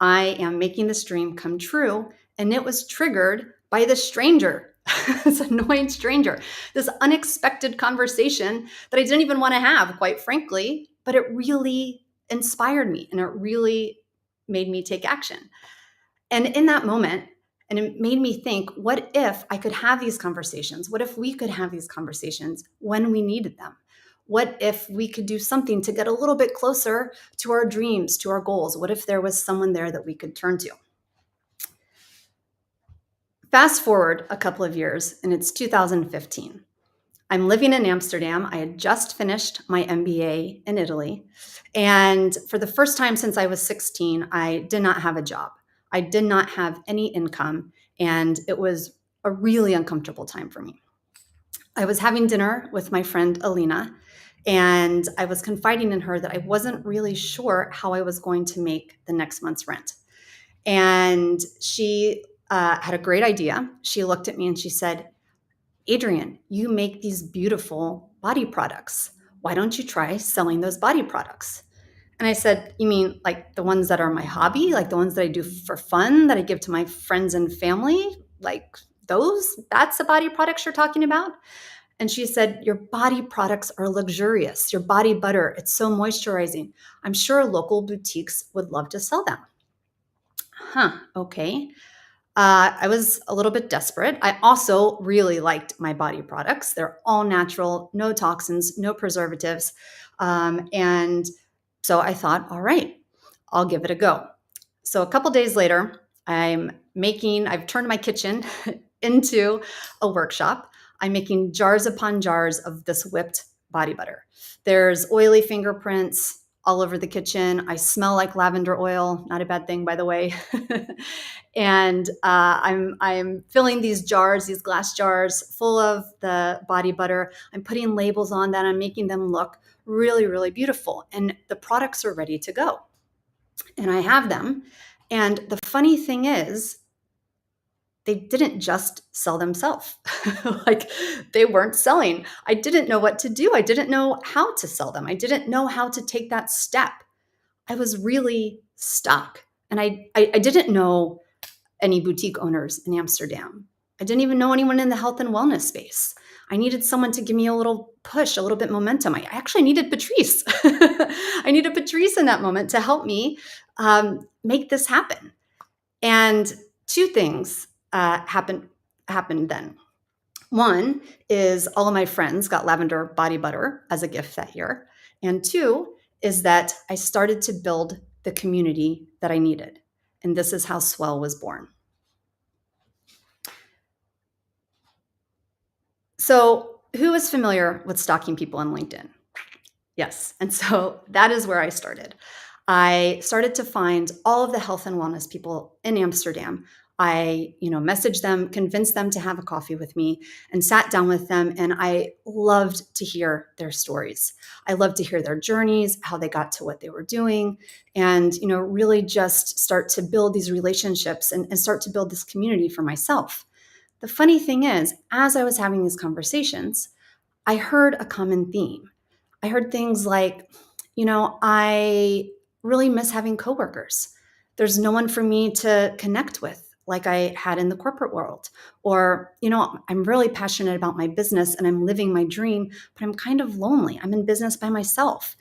I am making this dream come true, and it was triggered by this stranger, this annoying stranger, this unexpected conversation that I didn't even want to have, quite frankly, but it really inspired me and it really made me take action. And in that moment, and it made me think, what if I could have these conversations? What if we could have these conversations when we needed them? What if we could do something to get a little bit closer to our dreams, to our goals? What if there was someone there that we could turn to? Fast forward a couple of years, and it's 2015. I'm living in Amsterdam. I had just finished my MBA in Italy. And for the first time since I was 16, I did not have a job. I did not have any income. And it was a really uncomfortable time for me. I was having dinner with my friend Alina, and I was confiding in her that I wasn't really sure how I was going to make the next month's rent. And she had a great idea. She looked at me and she said, Adrienne, you make these beautiful body products. Why don't you try selling those body products? And I said, you mean like the ones that are my hobby, like the ones that I do for fun, that I give to my friends and family? Like those? That's the body products you're talking about? And she said, your body products are luxurious. Your body butter, it's so moisturizing. I'm sure local boutiques would love to sell them. Okay. I was a little bit desperate. I also really liked my body products. They're all natural, no toxins, no preservatives. And so I thought, all right, I'll give it a go. So a couple days later, I've turned my kitchen into a workshop. I'm making jars upon jars of this whipped body butter. There's oily fingerprints all over the kitchen. I smell like lavender oil, not a bad thing, by the way. And I'm filling these jars, these glass jars full of the body butter. I'm putting labels on that. I'm making them look really, really beautiful. And the products are ready to go. And I have them. And the funny thing is, they didn't just sell themselves. Like they weren't selling. I didn't know what to do. I didn't know how to sell them. I didn't know how to take that step. I was really stuck. And I didn't know any boutique owners in Amsterdam. I didn't even know anyone in the health and wellness space. I needed someone to give me a little push, a little bit momentum. I actually needed Patrice. I needed Patrice in that moment to help me make this happen. And two things happened then. One is all of my friends got lavender body butter as a gift that year. And two is that I started to build the community that I needed. And this is how Swell was born. So who is familiar with stalking people on LinkedIn? Yes. And so that is where I started. I started to find all of the health and wellness people in Amsterdam. I, messaged them, convinced them to have a coffee with me, and sat down with them. And I loved to hear their stories. I loved to hear their journeys, how they got to what they were doing, and, really just start to build these relationships and start to build this community for myself. The funny thing is, as I was having these conversations, I heard a common theme. I heard things like, I really miss having coworkers. There's no one for me to connect with like I had in the corporate world. Or, I'm really passionate about my business and I'm living my dream, but I'm kind of lonely. I'm in business by myself.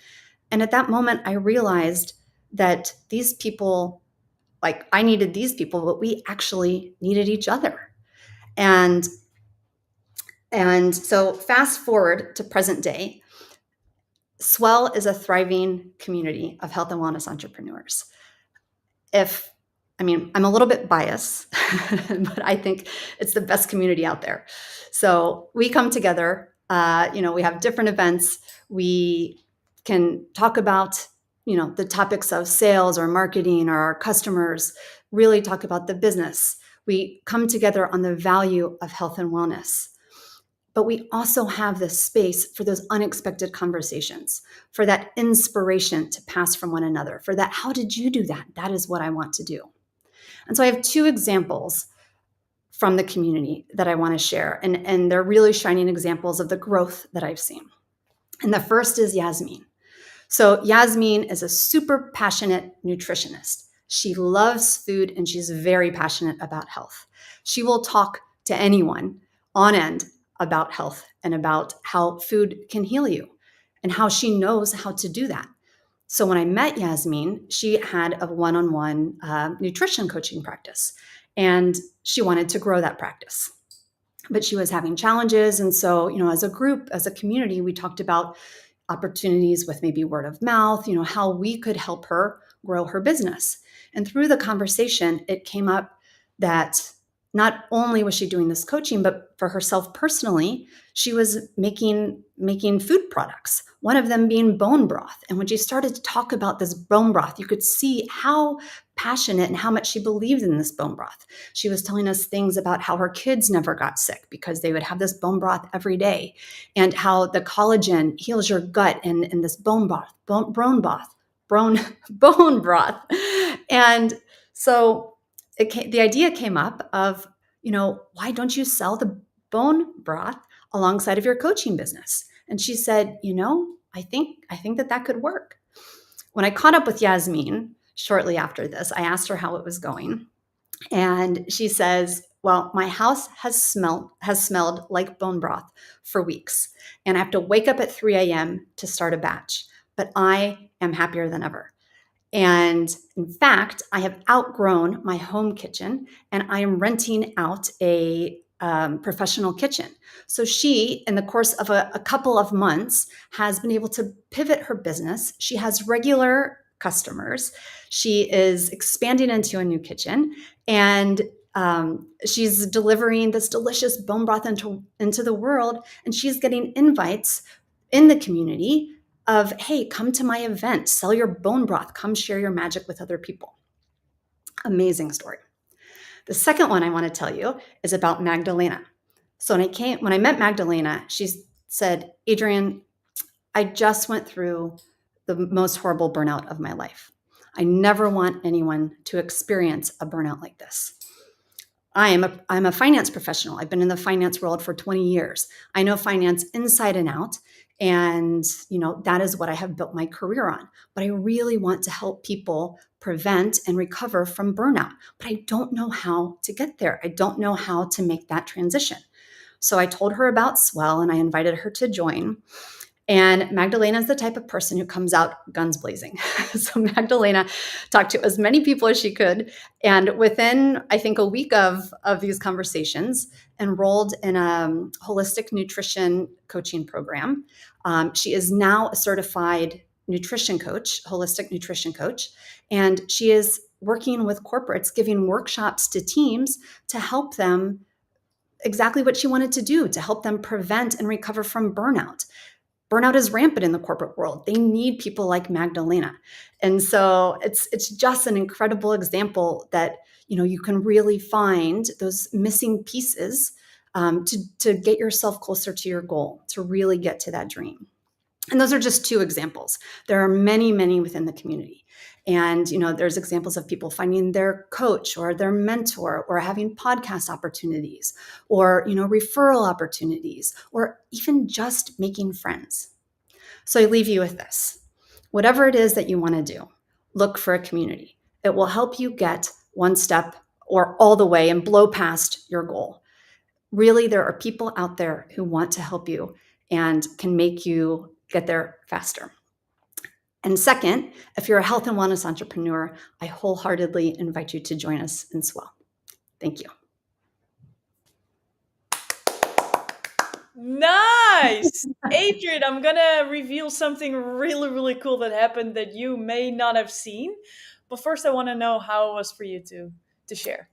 And at that moment, I realized that these people, like I needed these people, but we actually needed each other. And so fast forward to present day, Swell is a thriving community of health and wellness entrepreneurs. If I mean, I'm a little bit biased, but I think it's the best community out there. So we come together, we have different events. We can talk about, the topics of sales or marketing or our customers, really talk about the business. We come together on the value of health and wellness. But we also have this space for those unexpected conversations, for that inspiration to pass from one another, for that, how did you do that? That is what I want to do. And so I have two examples from the community that I want to share. And they're really shining examples of the growth that I've seen. And the first is Yasmin. So Yasmin is a super passionate nutritionist. She loves food and she's very passionate about health. She will talk to anyone on end about health and about how food can heal you and how she knows how to do that. So when I met Yasmin, she had a one-on-one nutrition coaching practice, and she wanted to grow that practice. But she was having challenges. And so, as a group, as a community, we talked about opportunities with maybe word of mouth, how we could help her grow her business. And through the conversation, it came up that not only was she doing this coaching, but for herself personally, she was making food products, one of them being bone broth. And when she started to talk about this bone broth, you could see how passionate and how much she believed in this bone broth. She was telling us things about how her kids never got sick because they would have this bone broth every day, and how the collagen heals your gut in this bone broth. And so the idea came up of, why don't you sell the bone broth alongside of your coaching business? And she said, I think that could work. When I caught up with Yasmin shortly after this, I asked her how it was going. And she says, well, my house has smelled like bone broth for weeks. And I have to wake up at 3 a.m. to start a batch. But I am happier than ever. And in fact, I have outgrown my home kitchen and I am renting out a professional kitchen. So she, in the course of a couple of months, has been able to pivot her business. She has regular customers. She is expanding into a new kitchen, and she's delivering this delicious bone broth into the world. And she's getting invites in the community of, hey, come to my event, sell your bone broth, come share your magic with other people. Amazing story. The second one I want to tell you is about Magdalena. So when I met Magdalena, she said, Adrienne, I just went through the most horrible burnout of my life. I never want anyone to experience a burnout like this. I'm a finance professional. I've been in the finance world for 20 years. I know finance inside and out. And, that is what I have built my career on. But I really want to help people prevent and recover from burnout. But I don't know how to get there. I don't know how to make that transition. So I told her about Swell and I invited her to join. And Magdalena is the type of person who comes out guns blazing. So Magdalena talked to as many people as she could. And within, I think, a week of these conversations, enrolled in a holistic nutrition coaching program. She is now a certified nutrition coach, holistic nutrition coach. And she is working with corporates, giving workshops to teams to help them exactly what she wanted to do, to help them prevent and recover from burnout. Burnout is rampant in the corporate world. They need people like Magdalena. And so it's just an incredible example that, you can really find those missing pieces to get yourself closer to your goal, to really get to that dream. And those are just two examples. There are many, many within the community. And, there's examples of people finding their coach or their mentor, or having podcast opportunities, or, referral opportunities, or even just making friends. So I leave you with this. Whatever it is that you want to do, look for a community. It will help you get one step or all the way and blow past your goal. Really, there are people out there who want to help you and can make you get there faster. And second, if you're a health and wellness entrepreneur, I wholeheartedly invite you to join us in Swell. Thank you. Nice. Adrian, I'm going to reveal something really, really cool that happened that you may not have seen. But first, I want to know how it was for you to share.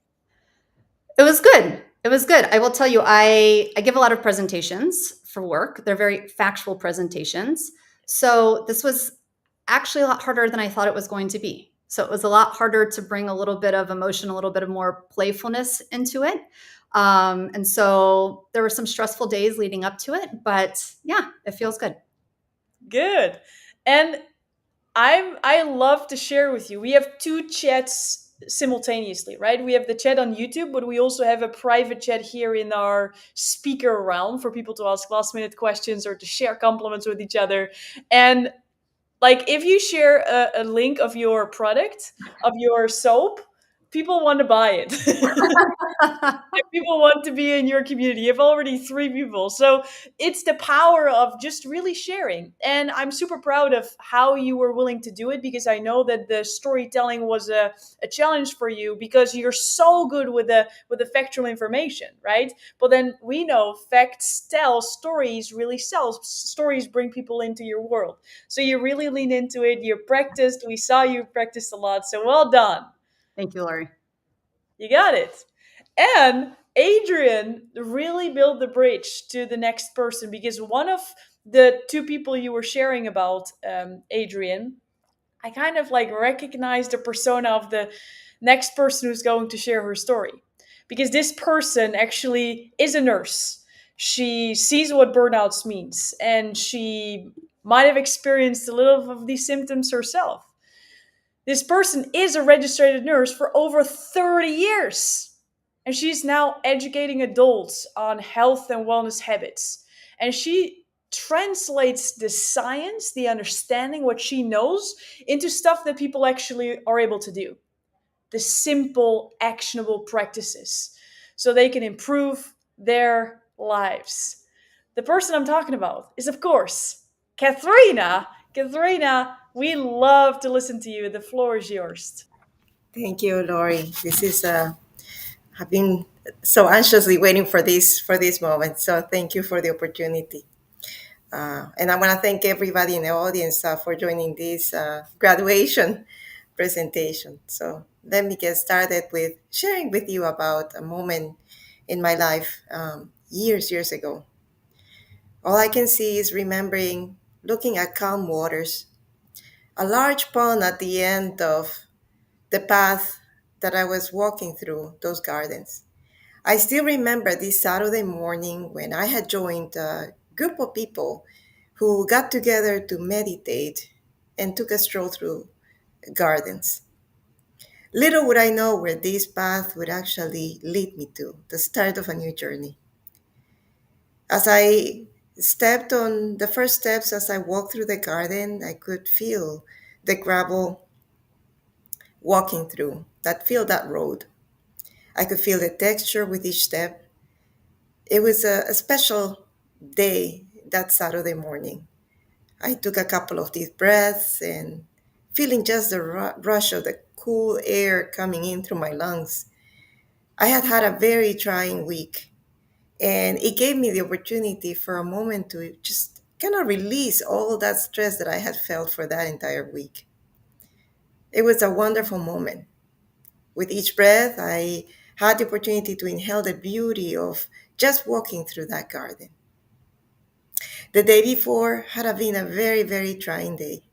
It was good. It was good. I will tell you, I give a lot of presentations for work. They're very factual presentations. So this was actually a lot harder than I thought it was going to be. So it was a lot harder to bring a little bit of emotion, a little bit of more playfulness into it. And so there were some stressful days leading up to it, but yeah, it feels good. Good. And I love to share with you. We have two chats simultaneously, right? We have the chat on YouTube, but we also have a private chat here in our speaker realm for people to ask last minute questions or to share compliments with each other. And like if you share a link of your product, of your soap, people want to buy it. People want to be in your community. You have already three people. So it's the power of just really sharing. And I'm super proud of how you were willing to do it, because I know that the storytelling was a challenge for you because you're so good with the factual information, right? But then we know facts tell, stories really sell. Stories bring people into your world. So you really lean into it. You practiced. We saw you practice a lot. So well done. Thank you, Lori. You got it. And Adrian really built the bridge to the next person, because one of the two people you were sharing about, Adrian, I kind of like recognized the persona of the next person who's going to share her story. Because this person actually is a nurse. She sees what burnouts means, and she might have experienced a little of these symptoms herself. This person is a registered nurse for over 30 years. And she's now educating adults on health and wellness habits. And she translates the science, the understanding, what she knows, into stuff that people actually are able to do. The simple, actionable practices so they can improve their lives. The person I'm talking about is, of course, Katharina. Katharina, we love to listen to you. The floor is yours. Thank you, Lori. This is I've been so anxiously waiting for this moment. So thank you for the opportunity. And I want to thank everybody in the audience for joining this graduation presentation. So let me get started with sharing with you about a moment in my life years ago. All I can see is remembering looking at calm waters, a large pond at the end of the path that I was walking through those gardens. I still remember this Saturday morning when I had joined a group of people who got together to meditate and took a stroll through gardens. Little would I know where this path would actually lead me to, the start of a new journey. As I stepped on the first steps, as I walked through the garden, I could feel the gravel walking through, that road. I could feel the texture with each step. It was a special day that Saturday morning. I took a couple of deep breaths and feeling just the rush of the cool air coming in through my lungs. I had had a very trying week, and it gave me the opportunity for a moment to just kind of release all that stress that I had felt for that entire week. It was a wonderful moment. With each breath, I had the opportunity to inhale the beauty of just walking through that garden. The day before had been a very trying day.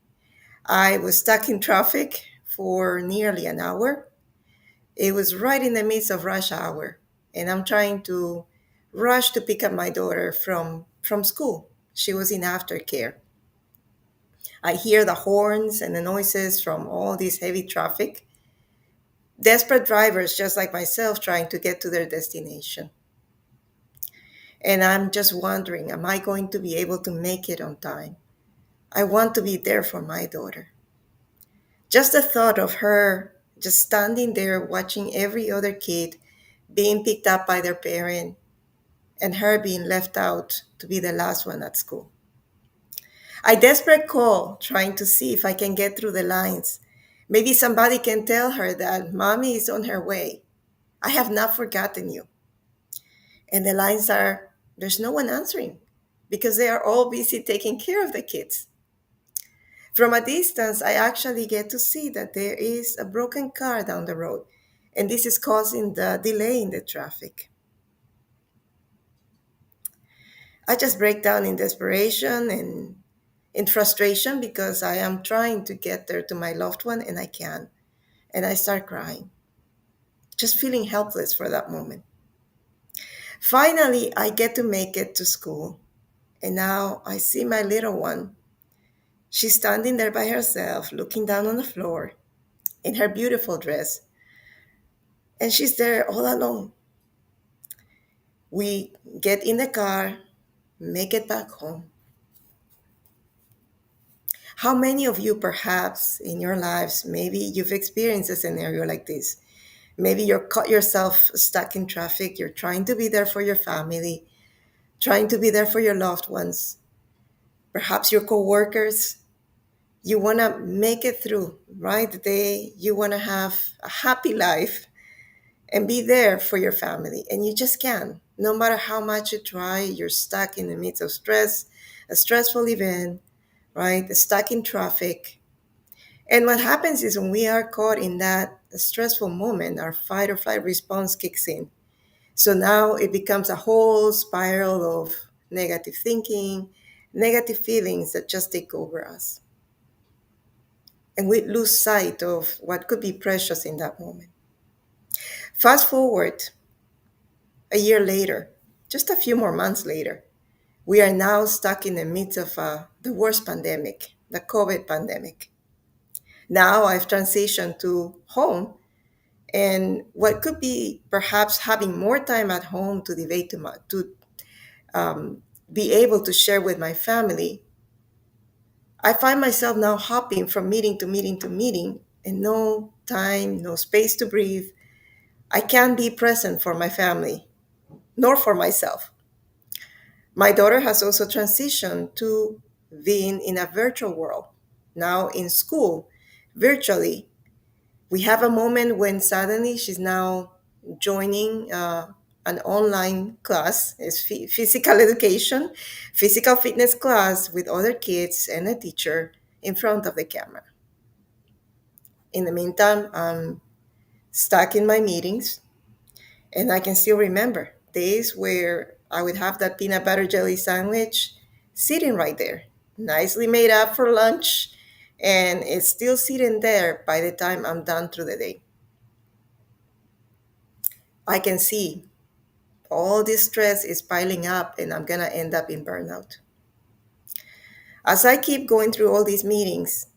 I was stuck in traffic for nearly an hour. It was right in the midst of rush hour, and I'm trying to rush to pick up my daughter from school. She was in aftercare. I hear the horns and the noises from all this heavy traffic. Desperate drivers just like myself trying to get to their destination. And I'm just wondering, am I going to be able to make it on time? I want to be there for my daughter. Just the thought of her just standing there watching every other kid being picked up by their parent and her being left out to be the last one at school. I desperate call, trying to see if I can get through the lines. Maybe somebody can tell her that mommy is on her way. I have not forgotten you. And the lines are, there's no one answering because they are all busy taking care of the kids. From a distance, I actually get to see that there is a broken car down the road, and this is causing the delay in the traffic. I just break down in desperation and in frustration because I am trying to get there to my loved one and I can't. And I start crying, just feeling helpless for that moment. Finally, I get to make it to school. And now I see my little one. She's standing there by herself, looking down on the floor in her beautiful dress. And she's there all alone. We get in the car, make it back home. How many of you, perhaps in your lives, maybe you've experienced a scenario like this? Maybe you're caught yourself stuck in traffic. You're trying to be there for your family, trying to be there for your loved ones, perhaps your coworkers. You want to make it through, right? The day you want to have a happy life and be there for your family, and you just can't. No matter how much you try, you're stuck in the midst of stress, a stressful event, right? Stuck in traffic. And what happens is when we are caught in that stressful moment, our fight or flight response kicks in. So now it becomes a whole spiral of negative thinking, negative feelings that just take over us. And we lose sight of what could be precious in that moment. Fast forward a year later, just a few more months later, we are now stuck in the midst of the worst pandemic, the COVID pandemic. Now I've transitioned to home, and what could be perhaps having more time at home to debate to be able to share with my family, I find myself now hopping from meeting to meeting to meeting, and no time, no space to breathe. I can't be present for my family, nor for myself. My daughter has also transitioned to being in a virtual world, now in school, virtually. We have a moment when suddenly she's now joining an online class. It's physical education, physical fitness class with other kids and a teacher in front of the camera. In the meantime, I'm stuck in my meetings, and I can still remember days where I would have that peanut butter jelly sandwich sitting right there, nicely made up for lunch, and it's still sitting there by the time I'm done through the day. I can see all this stress is piling up and I'm going to end up in burnout. As I keep going through all these meetings,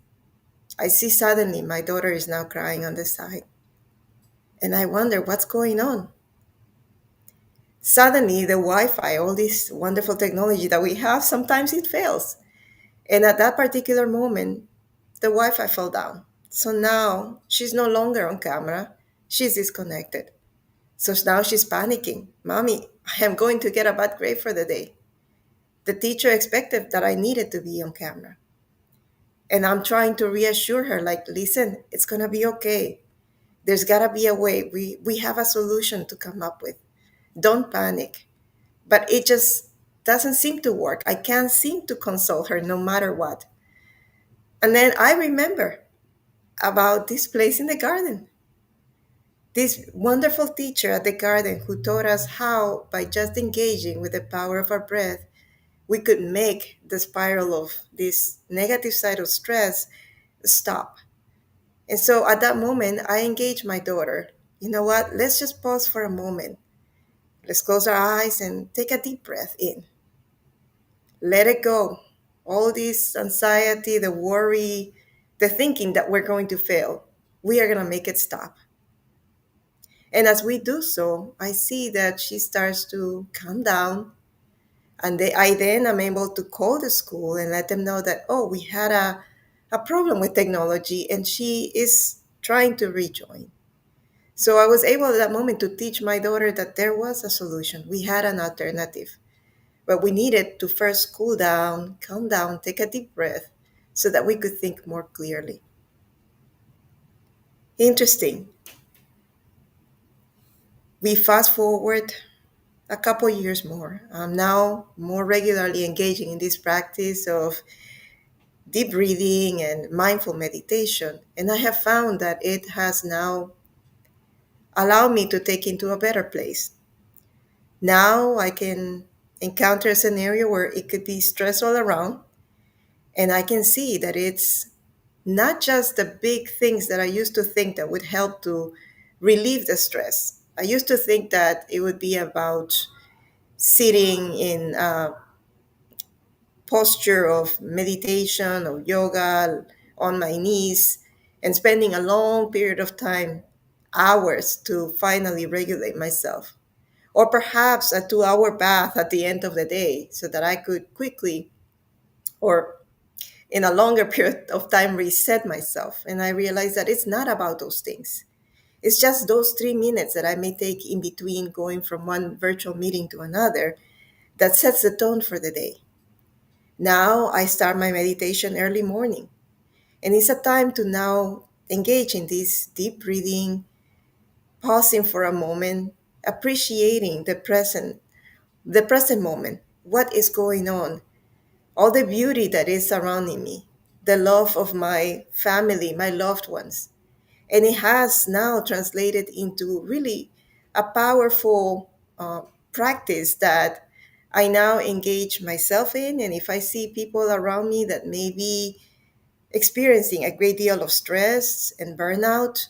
I see suddenly my daughter is now crying on the side. And I wonder what's going on. Suddenly, the Wi Fi, all this wonderful technology that we have, sometimes it fails. And at that particular moment, the Wi Fi fell down. So now she's no longer on camera, she's disconnected. So now she's panicking. Mommy, I am going to get a bad grade for the day. The teacher expected that I needed to be on camera. And I'm trying to reassure her, like, listen, it's going to be okay. There's got to be a way. We have a solution to come up with. Don't panic. But it just doesn't seem to work. I can't seem to console her no matter what. And then I remember about this place in the garden, this wonderful teacher at the garden who taught us how, by just engaging with the power of our breath, we could make the spiral of this negative side of stress stop. And so at that moment, I engaged my daughter. You know what? Let's just pause for a moment. Let's close our eyes and take a deep breath in. Let it go. All this anxiety, the worry, the thinking that we're going to fail, we are going to make it stop. And as we do so, I see that she starts to calm down. And I then am able to call the school and let them know that, oh, we had a problem with technology and she is trying to rejoin. So I was able at that moment to teach my daughter that there was a solution. We had an alternative. But we needed to first cool down, calm down, take a deep breath so that we could think more clearly. Interesting. We fast forward a couple years more. I'm now more regularly engaging in this practice of deep breathing and mindful meditation. And I have found that it has now allowed me to take into a better place. Now I can encounter a scenario where it could be stress all around, and I can see that it's not just the big things that I used to think that would help to relieve the stress. I used to think that it would be about sitting in a posture of meditation or yoga on my knees and spending a long period of time, hours, to finally regulate myself. Or perhaps a 2 hour bath at the end of the day so that I could quickly or in a longer period of time reset myself. And I realized that it's not about those things. It's just those 3 minutes that I may take in between going from one virtual meeting to another that sets the tone for the day. Now I start my meditation early morning, and it's a time to now engage in this deep breathing, pausing for a moment, appreciating the present moment, what is going on, all the beauty that is surrounding me, the love of my family, my loved ones. And it has now translated into really a powerful practice that I now engage myself in. And if I see people around me that may be experiencing a great deal of stress and burnout,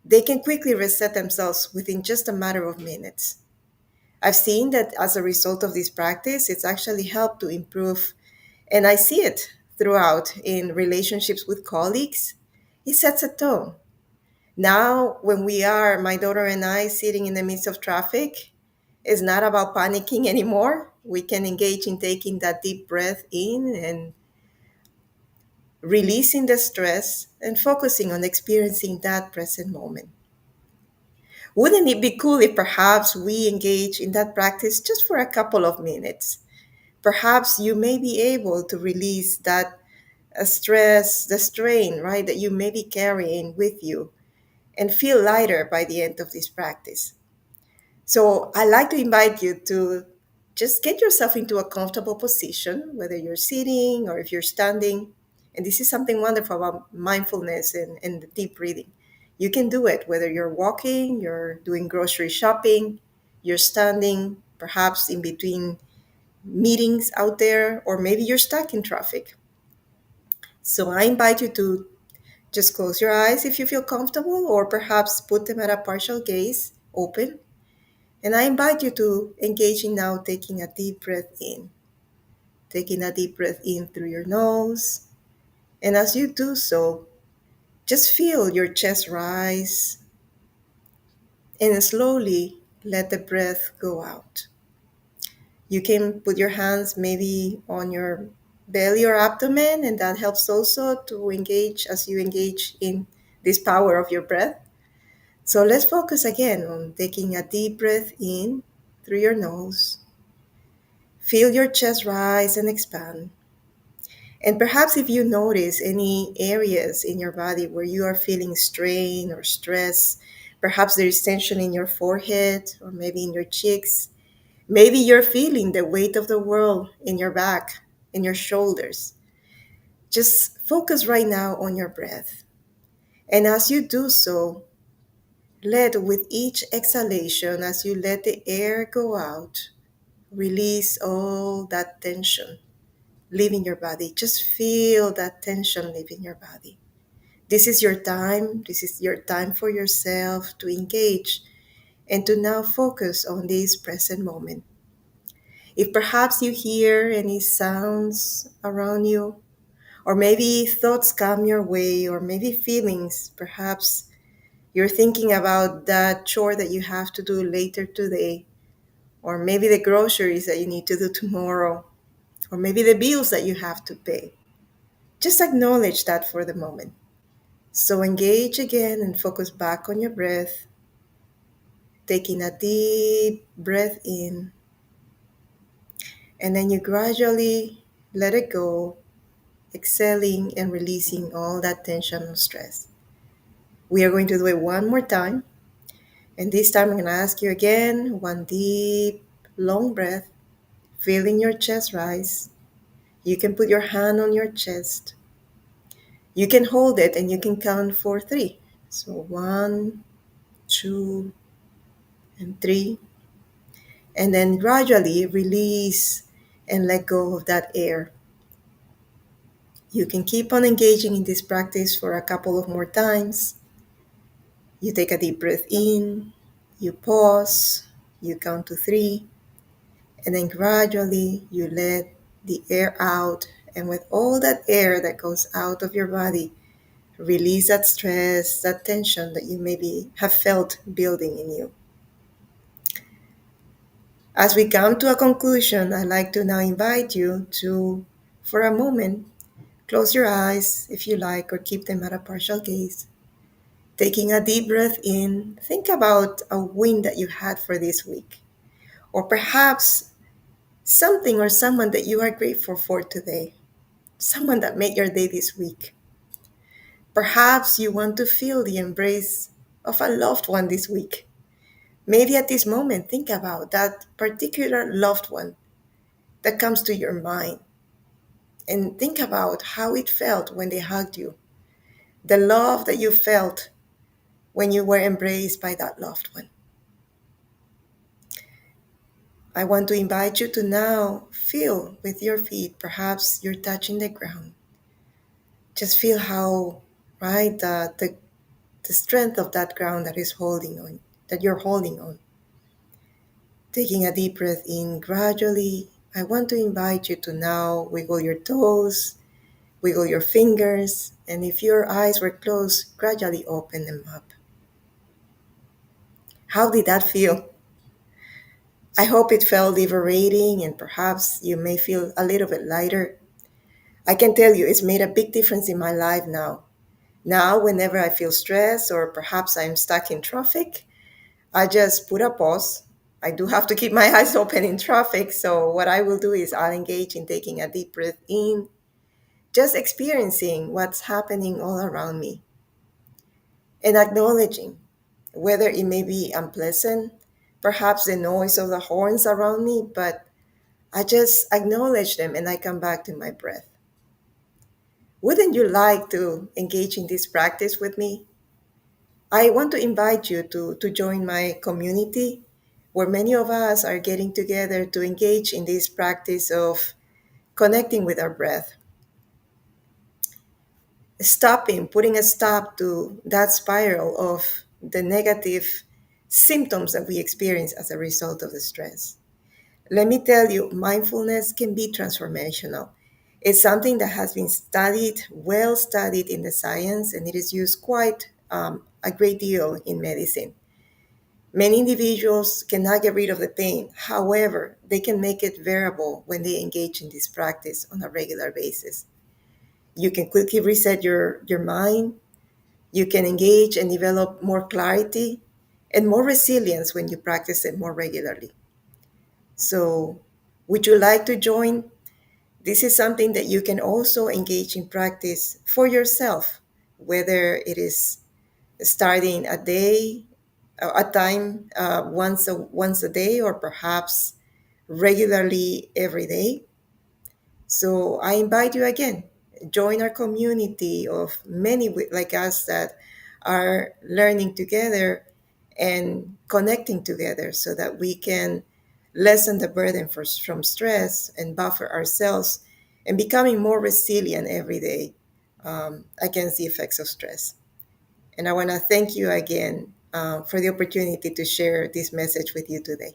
they can quickly reset themselves within just a matter of minutes. I've seen that as a result of this practice, it's actually helped to improve, and I see it throughout in relationships with colleagues. It sets a tone. Now, when we are, my daughter and I, sitting in the midst of traffic, it's not about panicking anymore. We can engage in taking that deep breath in and releasing the stress and focusing on experiencing that present moment. Wouldn't it be cool if perhaps we engage in that practice just for a couple of minutes? Perhaps you may be able to release that stress, the strain, right, that you may be carrying with you and feel lighter by the end of this practice. So I like to invite you to just get yourself into a comfortable position, whether you're sitting or if you're standing. And this is something wonderful about mindfulness and the deep breathing. You can do it whether you're walking, you're doing grocery shopping, you're standing, perhaps in between meetings out there, or maybe you're stuck in traffic. So I invite you to just close your eyes if you feel comfortable, or perhaps put them at a partial gaze, open. And I invite you to engage in now taking a deep breath in, taking a deep breath in through your nose. And as you do so, just feel your chest rise and slowly let the breath go out. You can put your hands maybe on your belly or abdomen, and that helps also to engage as you engage in this power of your breath. So let's focus again on taking a deep breath in through your nose. Feel your chest rise and expand. And perhaps if you notice any areas in your body where you are feeling strain or stress, perhaps there is tension in your forehead or maybe in your cheeks. Maybe you're feeling the weight of the world in your back, in your shoulders. Just focus right now on your breath. And as you do so, let with each exhalation, as you let the air go out, release all that tension leaving your body. Just feel that tension leaving your body. This is your time. This is your time for yourself to engage and to now focus on this present moment. If perhaps you hear any sounds around you, or maybe thoughts come your way, or maybe feelings, perhaps you're thinking about that chore that you have to do later today, or maybe the groceries that you need to do tomorrow, or maybe the bills that you have to pay. Just acknowledge that for the moment. So engage again and focus back on your breath, taking a deep breath in, and then you gradually let it go, exhaling and releasing all that tension and stress. We are going to do it one more time. And this time I'm going to ask you again one deep, long breath, feeling your chest rise. You can put your hand on your chest. You can hold it and you can count for three. So one, two, and three. And then gradually release and let go of that air. You can keep on engaging in this practice for a couple of more times. You take a deep breath in, you pause, you count to three, and then gradually you let the air out. And with all that air that goes out of your body, release that stress, that tension that you maybe have felt building in you. As we come to a conclusion, I'd like to now invite you to, for a moment, close your eyes if you like, or keep them at a partial gaze. Taking a deep breath in, think about a win that you had for this week, or perhaps something or someone that you are grateful for today, someone that made your day this week. Perhaps you want to feel the embrace of a loved one this week. Maybe at this moment, think about that particular loved one that comes to your mind and think about how it felt when they hugged you, the love that you felt when you were embraced by that loved one. I want to invite you to now feel with your feet, perhaps you're touching the ground. Just feel how, right, the strength of that ground that is holding on, that you're holding on. Taking a deep breath in gradually, I want to invite you to now wiggle your toes, wiggle your fingers, and if your eyes were closed, gradually open them up. How did that feel? I hope it felt liberating and perhaps you may feel a little bit lighter. I can tell you it's made a big difference in my life now. Now, whenever I feel stressed or perhaps I'm stuck in traffic, I just put a pause. I do have to keep my eyes open in traffic, so what I will do is I'll engage in taking a deep breath in, just experiencing what's happening all around me and acknowledging whether it may be unpleasant, perhaps the noise of the horns around me, but I just acknowledge them and I come back to my breath. Wouldn't you like to engage in this practice with me? I want to invite you to join my community where many of us are getting together to engage in this practice of connecting with our breath, stopping, putting a stop to that spiral of the negative symptoms that we experience as a result of the stress. Let me tell you, mindfulness can be transformational. It's something that has been studied, well studied in the science, and it is used quite a great deal in medicine. Many individuals cannot get rid of the pain. However, they can make it bearable when they engage in this practice on a regular basis. You can quickly reset your mind. You can engage and develop more clarity and more resilience when you practice it more regularly. So, would you like to join? This is something that you can also engage in practice for yourself, whether it is starting a day, a time once a day, or perhaps regularly every day. So I invite you again, join our community of many like us that are learning together and connecting together so that we can lessen the burden from stress and buffer ourselves and becoming more resilient every day against the effects of stress. And I want to thank you again for the opportunity to share this message with you today.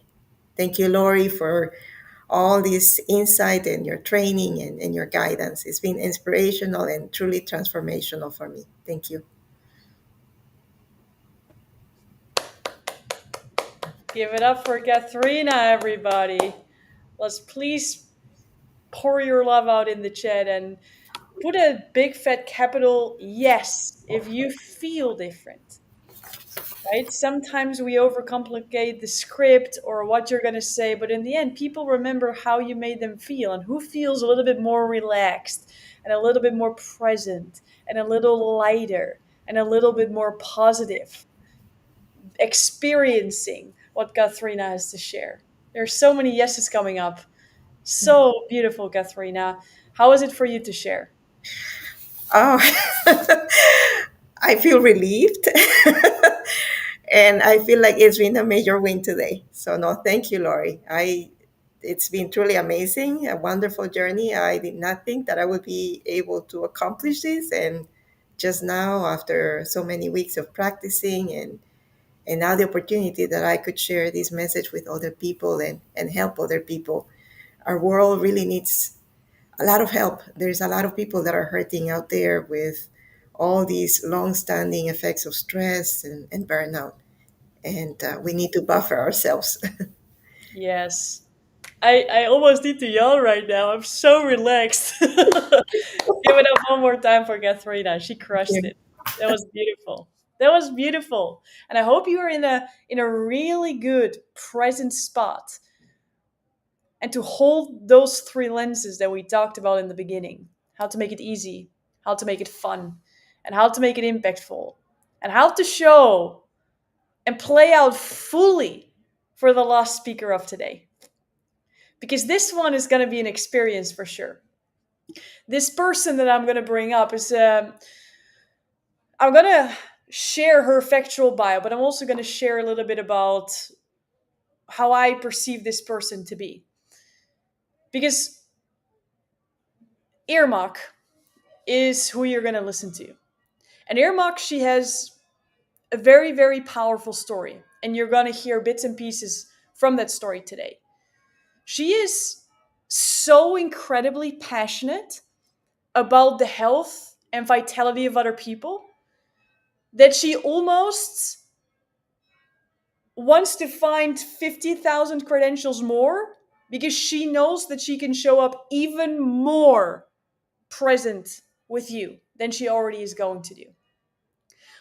Thank you, Lori, for all this insight and your training and your guidance. It's been inspirational and truly transformational for me. Thank you. Give it up for Katharina, everybody. Let's please pour your love out in the chat and put a big fat capital yes if you feel different. Right? Sometimes we overcomplicate the script or what you're going to say, but in the end, people remember how you made them feel and who feels a little bit more relaxed and a little bit more present and a little lighter and a little bit more positive, experiencing what Katharina has to share. There's so many yeses coming up. So beautiful, Katharina. How is it for you to share? Oh, I feel relieved. And I feel like it's been a major win today. So no, thank you, Lori. It's been truly amazing, a wonderful journey. I did not think that I would be able to accomplish this, and just now, after so many weeks of practicing, and now the opportunity that I could share this message with other people, and help other people. Our world really needs a lot of help. There's a lot of people that are hurting out there with all these long-standing effects of stress and burnout, and we need to buffer ourselves. Yes. I almost need to yell right now. I'm so relaxed. Give it up one more time for Katharina. She crushed it. That was beautiful. That was beautiful. And I hope you are in a really good present spot, and to hold those three lenses that we talked about in the beginning. How to make it easy, how to make it fun, and how to make it impactful. And how to show and play out fully for the last speaker of today. Because this one is going to be an experience for sure. This person that I'm going to bring up is, I'm going to share her factual bio, but I'm also going to share a little bit about how I perceive this person to be. Because Irmak is who you're going to listen to. And Irmak, she has a very, very powerful story. And you're going to hear bits and pieces from that story today. She is so incredibly passionate about the health and vitality of other people that she almost wants to find 50,000 credentials more, because she knows that she can show up even more present with you than she already is going to do.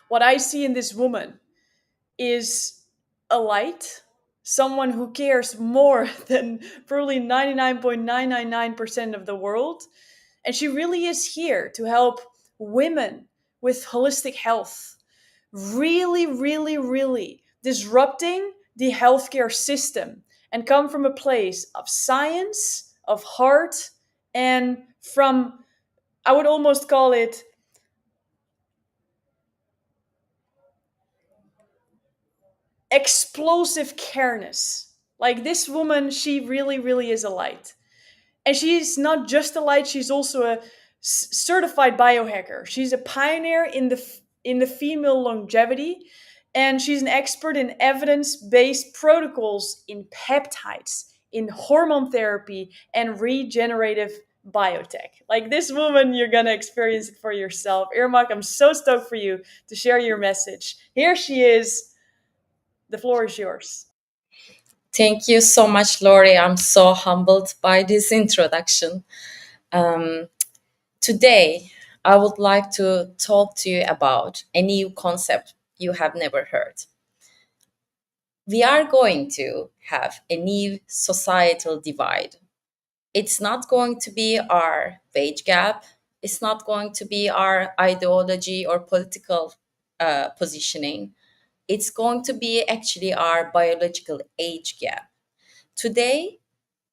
What I see in this woman is a light, someone who cares more than probably 99.999% of the world. And she really is here to help women with holistic health, really, really, really disrupting the healthcare system, and come from a place of science, of heart, and from, I would almost call it, explosive careness. Like, this woman, she really, really is a light. And she's not just a light, she's also a certified biohacker. She's a pioneer in the female longevity, and she's an expert in evidence-based protocols in peptides, in hormone therapy, and regenerative biotech. Like, this woman, you're gonna experience it for yourself. Irmak, I'm so stoked for you to share your message. Here she is. The floor is yours. Thank you so much, Lori. I'm so humbled by this introduction. Um, Today, I would like to talk to you about a new concept you have never heard. We are going to have a new societal divide. It's not going to be our wage gap. It's not going to be our ideology or political positioning. It's going to be actually our biological age gap. Today,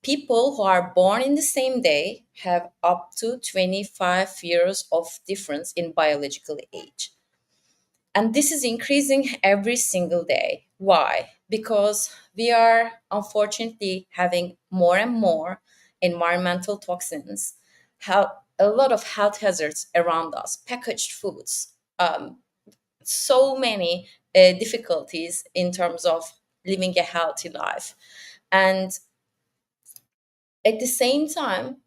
people who are born in the same day have up to 25 years of difference in biological age. And this is increasing every single day. Why? Because we are unfortunately having more and more environmental toxins, a lot of health hazards around us, packaged foods, so many difficulties in terms of living a healthy life. And at the same time,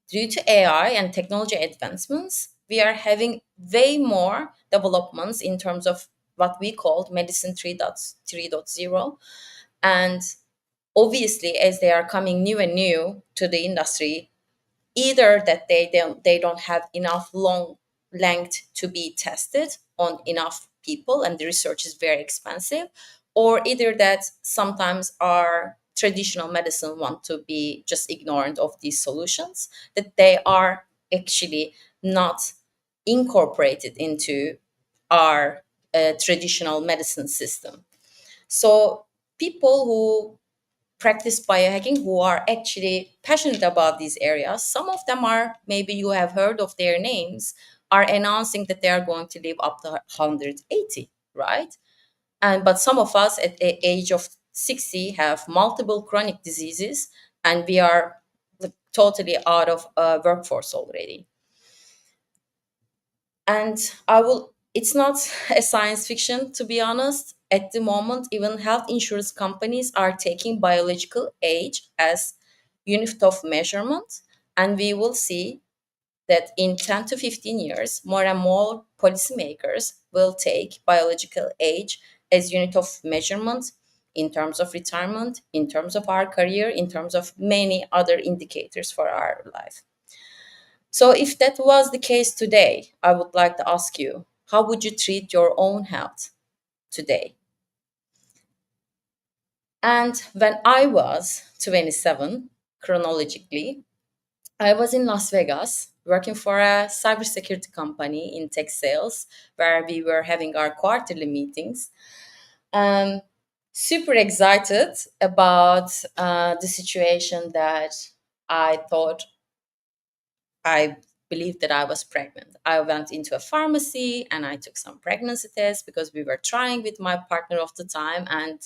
due to AI and technology advancements, we are having way more developments in terms of what we call medicine 3.0. And obviously, as they are coming new and new to the industry, either that they don't have enough long length to be tested on enough people and the research is very expensive, or either that sometimes our traditional medicine want to be just ignorant of these solutions, that they are actually not incorporated into our traditional medicine system. So people who practice biohacking who are actually passionate about these areas. Some of them are, maybe you have heard of their names, are announcing that they are going to live up to 180, right? And but some of us at the age of 60 have multiple chronic diseases, and we are totally out of workforce already. And it's not a science fiction, to be honest. At the moment, even health insurance companies are taking biological age as unit of measurement, and we will see that in 10 to 15 years, more and more policymakers will take biological age as unit of measurement in terms of retirement, in terms of our career, in terms of many other indicators for our life. So if that was the case today, I would like to ask you, how would you treat your own health today? And when I was 27, chronologically, I was in Las Vegas working for a cybersecurity company in tech sales where we were having our quarterly meetings. Um, Super excited about the situation that I thought I believed that I was pregnant. I went into a pharmacy and I took some pregnancy tests because we were trying with my partner of the time, and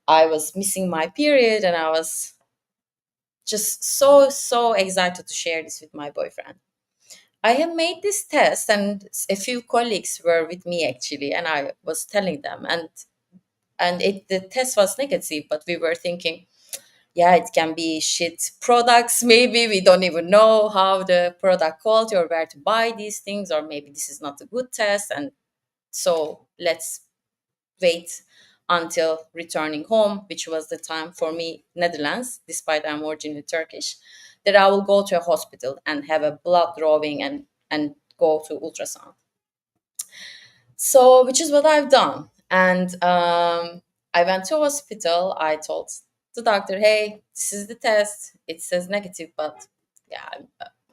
I was missing my period, and I was just so excited to share this with my boyfriend. I have made this test, and a few colleagues were with me actually, and I was telling them, and the test was negative, but we were thinking, yeah, it can be shit products. Maybe we don't even know how the product quality or where to buy these things, or maybe this is not a good test, and so let's wait until returning home, which was the time for me, Netherlands, despite I'm originally Turkish, that I will go to a hospital and have a blood drawing and go to ultrasound. So, which is what I've done. And I went to hospital. I told the doctor, hey, this is the test. It says negative, but yeah,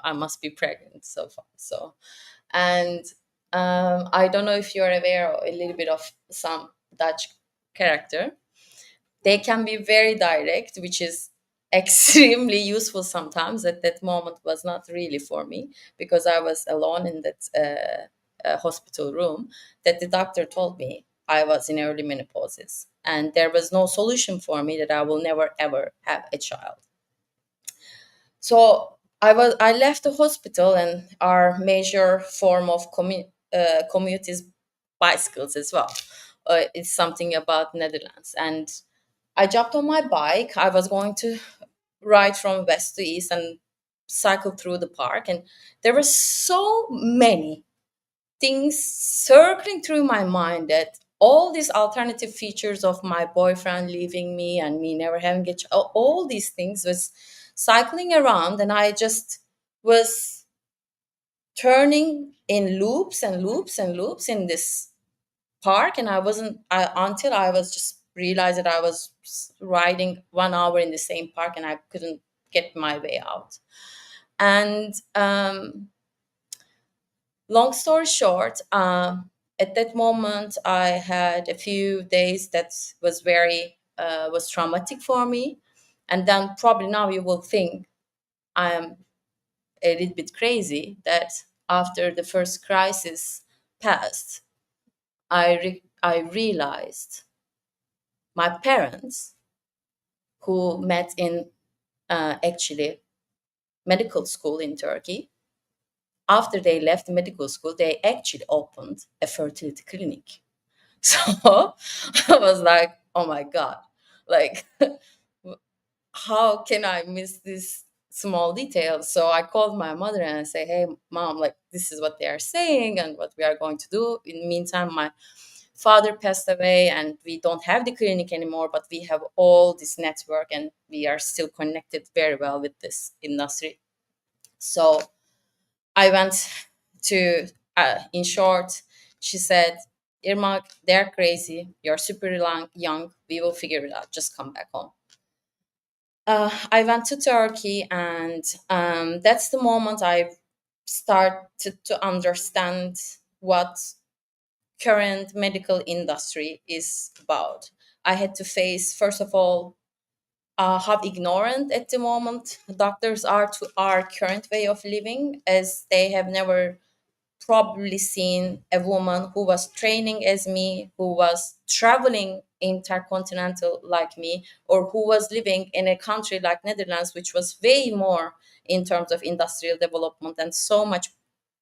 I must be pregnant so far. So, and I don't know if you're aware of a little bit of some Dutch character. They can be very direct, which is extremely useful sometimes. At that moment was not really for me because I was alone in that hospital room, that the doctor told me I was in early menopause and there was no solution for me, that I will never ever have a child. So I left the hospital, and our major form of commute is bicycles as well. It's something about Netherlands, and I jumped on my bike. I was going to ride from west to east and cycle through the park, and there were so many things circling through my mind, that all these alternative features of my boyfriend leaving me and me never having a child, all these things was cycling around, and I just was turning in loops and loops and loops in this park, and until I was just realized that I was riding 1 hour in the same park and I couldn't get my way out. And long story short, at that moment I had a few days that was very was traumatic for me, and then probably now you will think I am a little bit crazy that after the first crisis passed, I realized my parents, who met in actually medical school in Turkey, after they left medical school, they actually opened a fertility clinic. So I was like, oh my God, like, how can I miss this small detail? So I called my mother and I say, hey, mom, like, this is what they are saying and what we are going to do. In the meantime, my father passed away and we don't have the clinic anymore, but we have all this network and we are still connected very well with this industry. So I went to, in short, she said, Irma, they're crazy. You're super young. We will figure it out. Just come back home. I went to Turkey, and that's the moment I started to understand what current medical industry is about. I had to face, first of all, how ignorant at the moment doctors are to our current way of living, as they have never probably seen a woman who was training as me, who was traveling intercontinental like me, or who was living in a country like Netherlands, which was way more in terms of industrial development and so much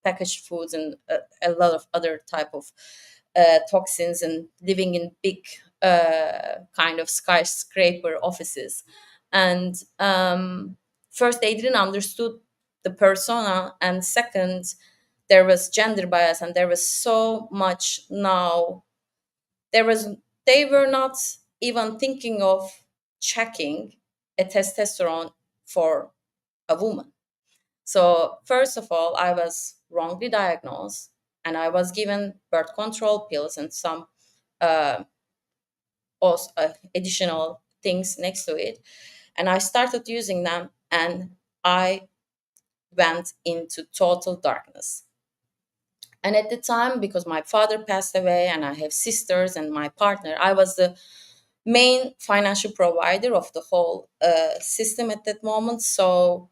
packaged foods and a lot of other type of toxins, and living in big kind of skyscraper offices. And first, they didn't understood the persona, and second, there was gender bias, and there was so much now. There was They were not even thinking of checking a testosterone for a woman. So first of all, I was wrongly diagnosed, and I was given birth control pills and some uh, also, additional things next to it. And I started using them, and I went into total darkness. And at the time, because my father passed away and I have sisters and my partner, I was the main financial provider of the whole system at that moment. So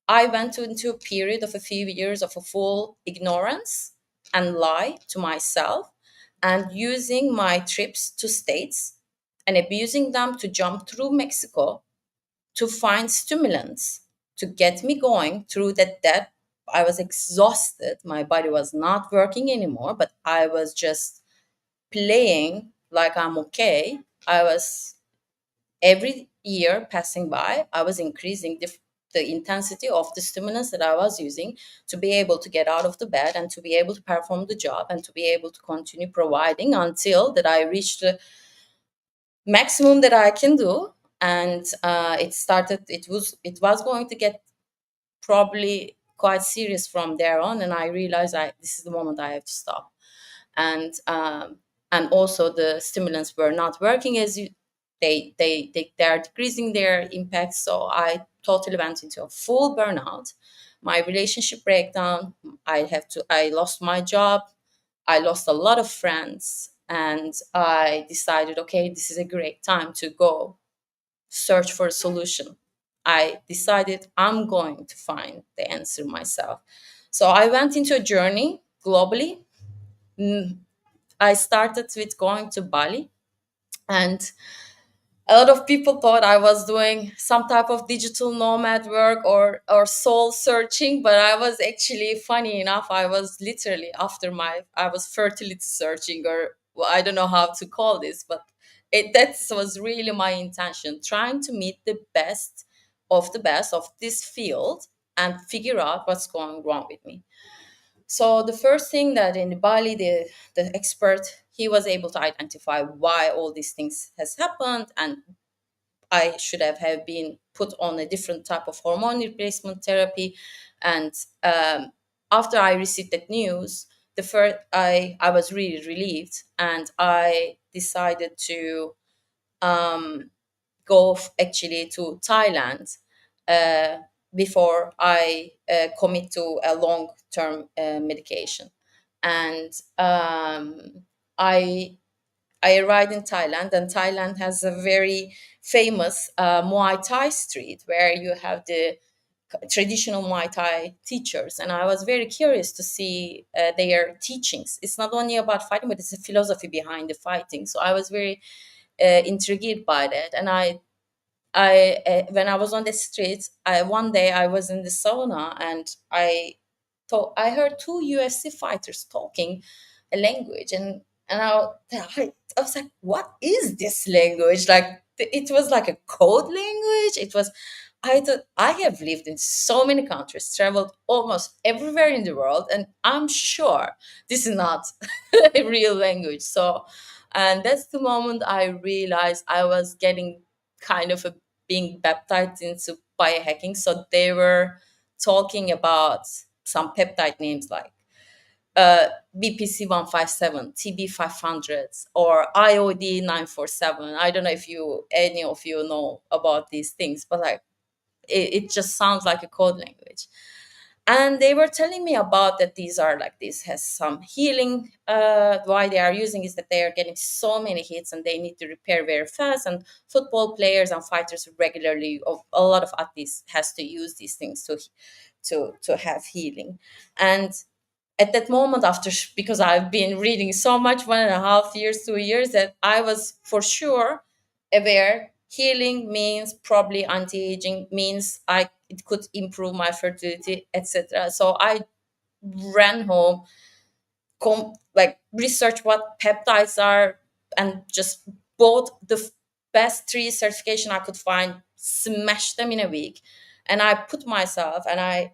I went into a period of a few years of a full ignorance and lie to myself, and using my trips to states and abusing them to jump through Mexico to find stimulants to get me going through that depth. I was exhausted. My body was not working anymore, but I was just playing like I'm okay. I was every year passing by, I was increasing the intensity of the stimulants that I was using to be able to get out of the bed and to be able to perform the job and to be able to continue providing until that I reached the maximum that I can do. And it was going to get probably quite serious from there on, and I realized this is the moment I have to stop. And and also the stimulants were not working as you they are decreasing their impact. So I totally went into a full burnout, my relationship breakdown. I lost my job, I lost a lot of friends, and I decided, okay, this is a great time to go search for a solution. I decided I'm going to find the answer myself. So I went into a journey globally. Mm, I started with going to Bali, and a lot of people thought I was doing some type of digital nomad work or soul searching, but I was actually, funny enough, I was literally I was fertility searching, or well, I don't know how to call this, but that was really my intention, trying to meet the best of this field and figure out what's going wrong with me. So the first thing that in Bali, the expert, he was able to identify why all these things has happened, and I should have been put on a different type of hormone replacement therapy. And after I received that news, the first I was really relieved, and I decided to um, actually to Thailand uh, before I commit to a long term medication. And I I arrived in Thailand, and Thailand has a very famous Muay Thai street where you have the traditional Muay Thai teachers. And I was very curious to see their teachings. It's not only about fighting, but it's a philosophy behind the fighting. So I was very intrigued by that. And when I was on the streets, one day I was in the sauna, and I heard two UFC fighters talking a language, and I was like, what is this language? Like it was like a code language. It was. I thought I have lived in so many countries, traveled almost everywhere in the world, and I'm sure this is not a real language. So, and that's the moment I realized I was getting kind of being baptized into biohacking. So they were talking about some peptide names like BPC 157, TB 500, or IOD 947. I don't know if any of you know about these things, but like it just sounds like a code language. And they were telling me about that these are like, this has some healing. Why they are using is that they are getting so many hits and they need to repair very fast, and football players and fighters regularly, of a lot of athletes has to use these things to have healing. And at that moment, after, because I've been reading so much, 1.5 years, 2 years, that I was for sure aware healing means probably anti-aging, means I it could improve my fertility, etc. So I ran home, like research what peptides are, and just bought the best 3 certification I could find, smashed them in a week. And I put myself, and I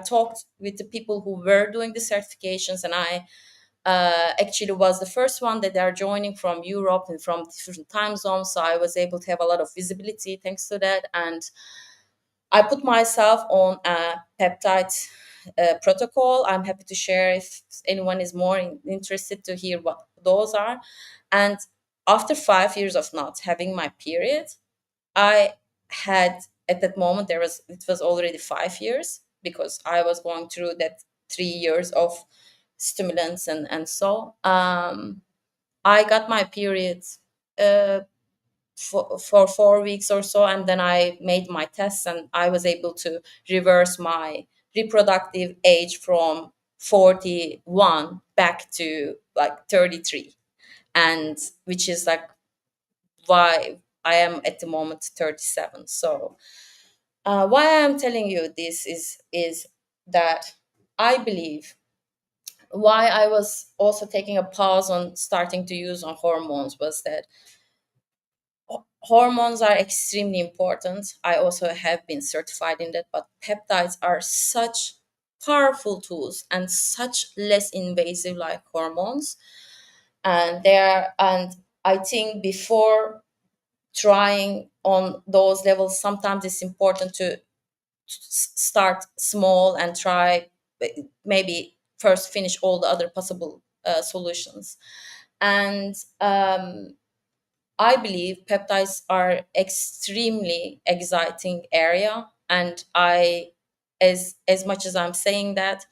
talked with the people who were doing the certifications, and I actually was the first one that they are joining from Europe and from different time zones. So I was able to have a lot of visibility thanks to that. And I put myself on a peptide protocol. I'm happy to share if anyone is more interested to hear what those are. And after 5 years of not having my period, I had, at that moment, it was already 5 years, because I was going through that 3 years of stimulants, and I got my period uh, for 4 weeks or so, and then I made my tests, and I was able to reverse my reproductive age from 41 back to like 33, and which is like why I am at the moment 37. So why I'm telling you this is that I believe, why I was also taking a pause on starting to use on hormones, was that hormones are extremely important. I also have been certified in that, but peptides are such powerful tools and such less invasive like hormones. And I think before trying on those levels, sometimes it's important to start small and try, maybe first finish all the other possible solutions. And I believe peptides are extremely exciting area, and as much as I'm saying that,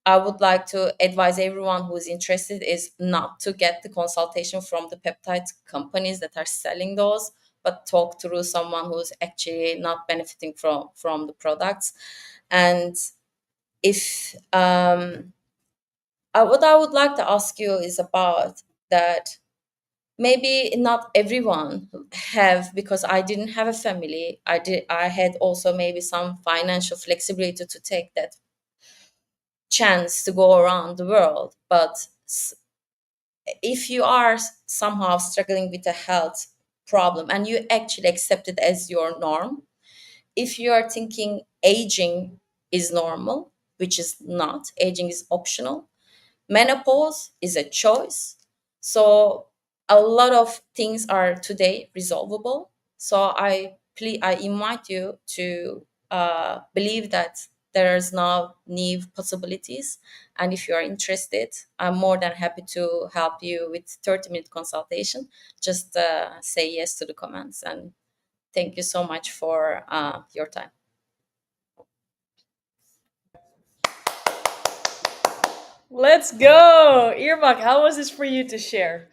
I would like to advise everyone who is interested is not to get the consultation from the peptide companies that are selling those, but talk through someone who's actually not benefiting from the products. And if what I would like to ask you is about that, maybe not everyone have, because I didn't have a family, I had also maybe some financial flexibility to take that chance to go around the world. But if you are somehow struggling with a health problem and you actually accept it as your norm, if you are thinking aging is normal, which is not, aging is optional, menopause is a choice. So a lot of things are today resolvable. So I invite you to believe that there is now new possibilities. And if you are interested, I'm more than happy to help you with 30-minute consultation. Just say yes to the comments. And thank you so much for your time. Let's go. Irmak, how was this for you to share?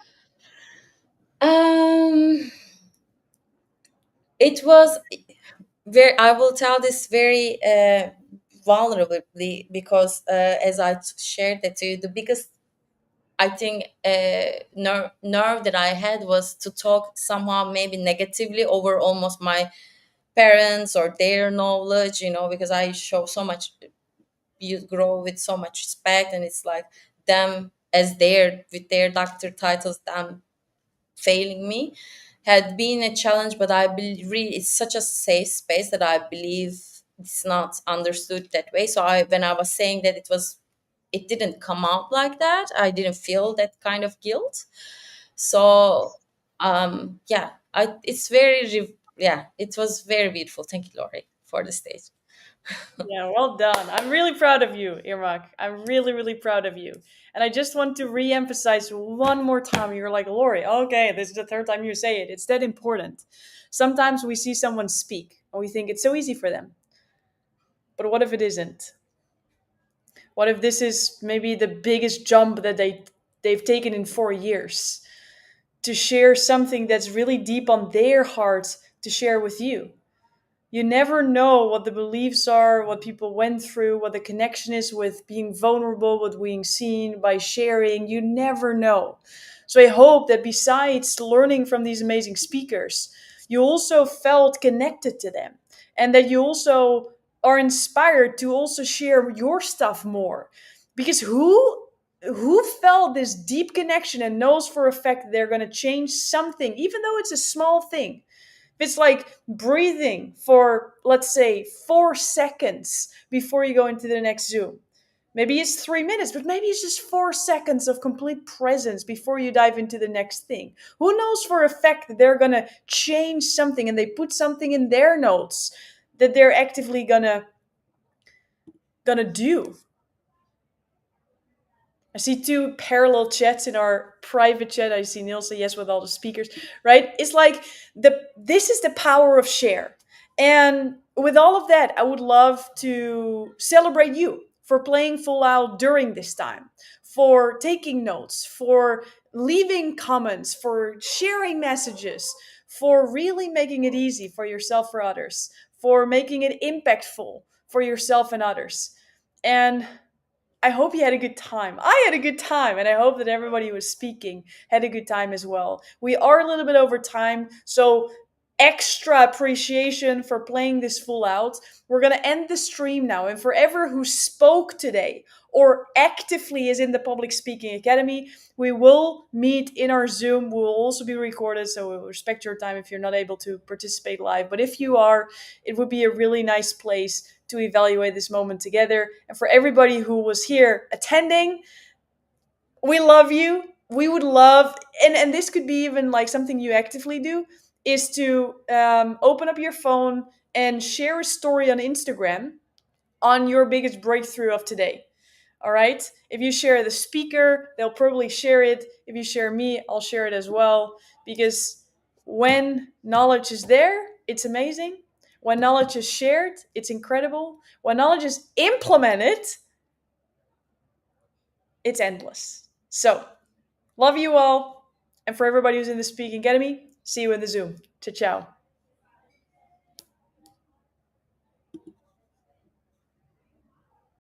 Um, it was very, I will tell this very vulnerably, because as I shared that to you, the biggest, I think, nerve that I had was to talk somehow maybe negatively over almost my parents or their knowledge, because I show so much, you grow with so much respect, and it's like them as their, with their doctor titles, them failing me had been a challenge. But I believe really it's such a safe space that I believe it's not understood that way. So when I was saying that, it didn't come out like that. I didn't feel that kind of guilt. So yeah, it was very beautiful. Thank you, Lori, for the stage. Yeah, well done. I'm really proud of you, Irmak. I'm really, really proud of you. And I just want to re-emphasize one more time. You're like, Lori, okay, this is the third time you say it. It's that important. Sometimes we see someone speak and we think it's so easy for them. But what if it isn't? What if this is maybe the biggest jump that they've taken in 4 years, to share something that's really deep on their heart to share with you? You never know what the beliefs are, what people went through, what the connection is with being vulnerable, with being seen, by sharing. You never know. So I hope that besides learning from these amazing speakers, you also felt connected to them, and that you also are inspired to also share your stuff more. Because who felt this deep connection and knows for a fact they're going to change something, even though it's a small thing? If it's like breathing for, let's say, 4 seconds before you go into the next Zoom. Maybe it's 3 minutes, but maybe it's just 4 seconds of complete presence before you dive into the next thing. Who knows for a fact that they're going to change something and they put something in their notes that they're actively gonna do. I see two parallel chats in our private chat. I see Neil say yes with all the speakers, right? It's like this is the power of share. And with all of that, I would love to celebrate you for playing full out during this time, for taking notes, for leaving comments, for sharing messages, for really making it easy for yourself, for others, for making it impactful for yourself and others. And I hope you had a good time. I had a good time, and I hope that everybody who was speaking had a good time as well. We are a little bit over time, so extra appreciation for playing this full out. We're going to end the stream now, and forever who spoke today or actively is in the Public Speaking Academy, we will meet in our Zoom. We will also be recorded, so we will respect your time if you're not able to participate live. But if you are, it would be a really nice place to evaluate this moment together. And for everybody who was here attending, we love you. We would love, and this could be even like something you actively do, is to open up your phone and share a story on Instagram on your biggest breakthrough of today. All right. If you share the speaker, they'll probably share it. If you share me, I'll share it as well. Because when knowledge is there, it's amazing. When knowledge is shared, it's incredible. When knowledge is implemented, it's endless. So, love you all. And for everybody who's in the Speaking Academy, see you in the Zoom. Ciao, ciao.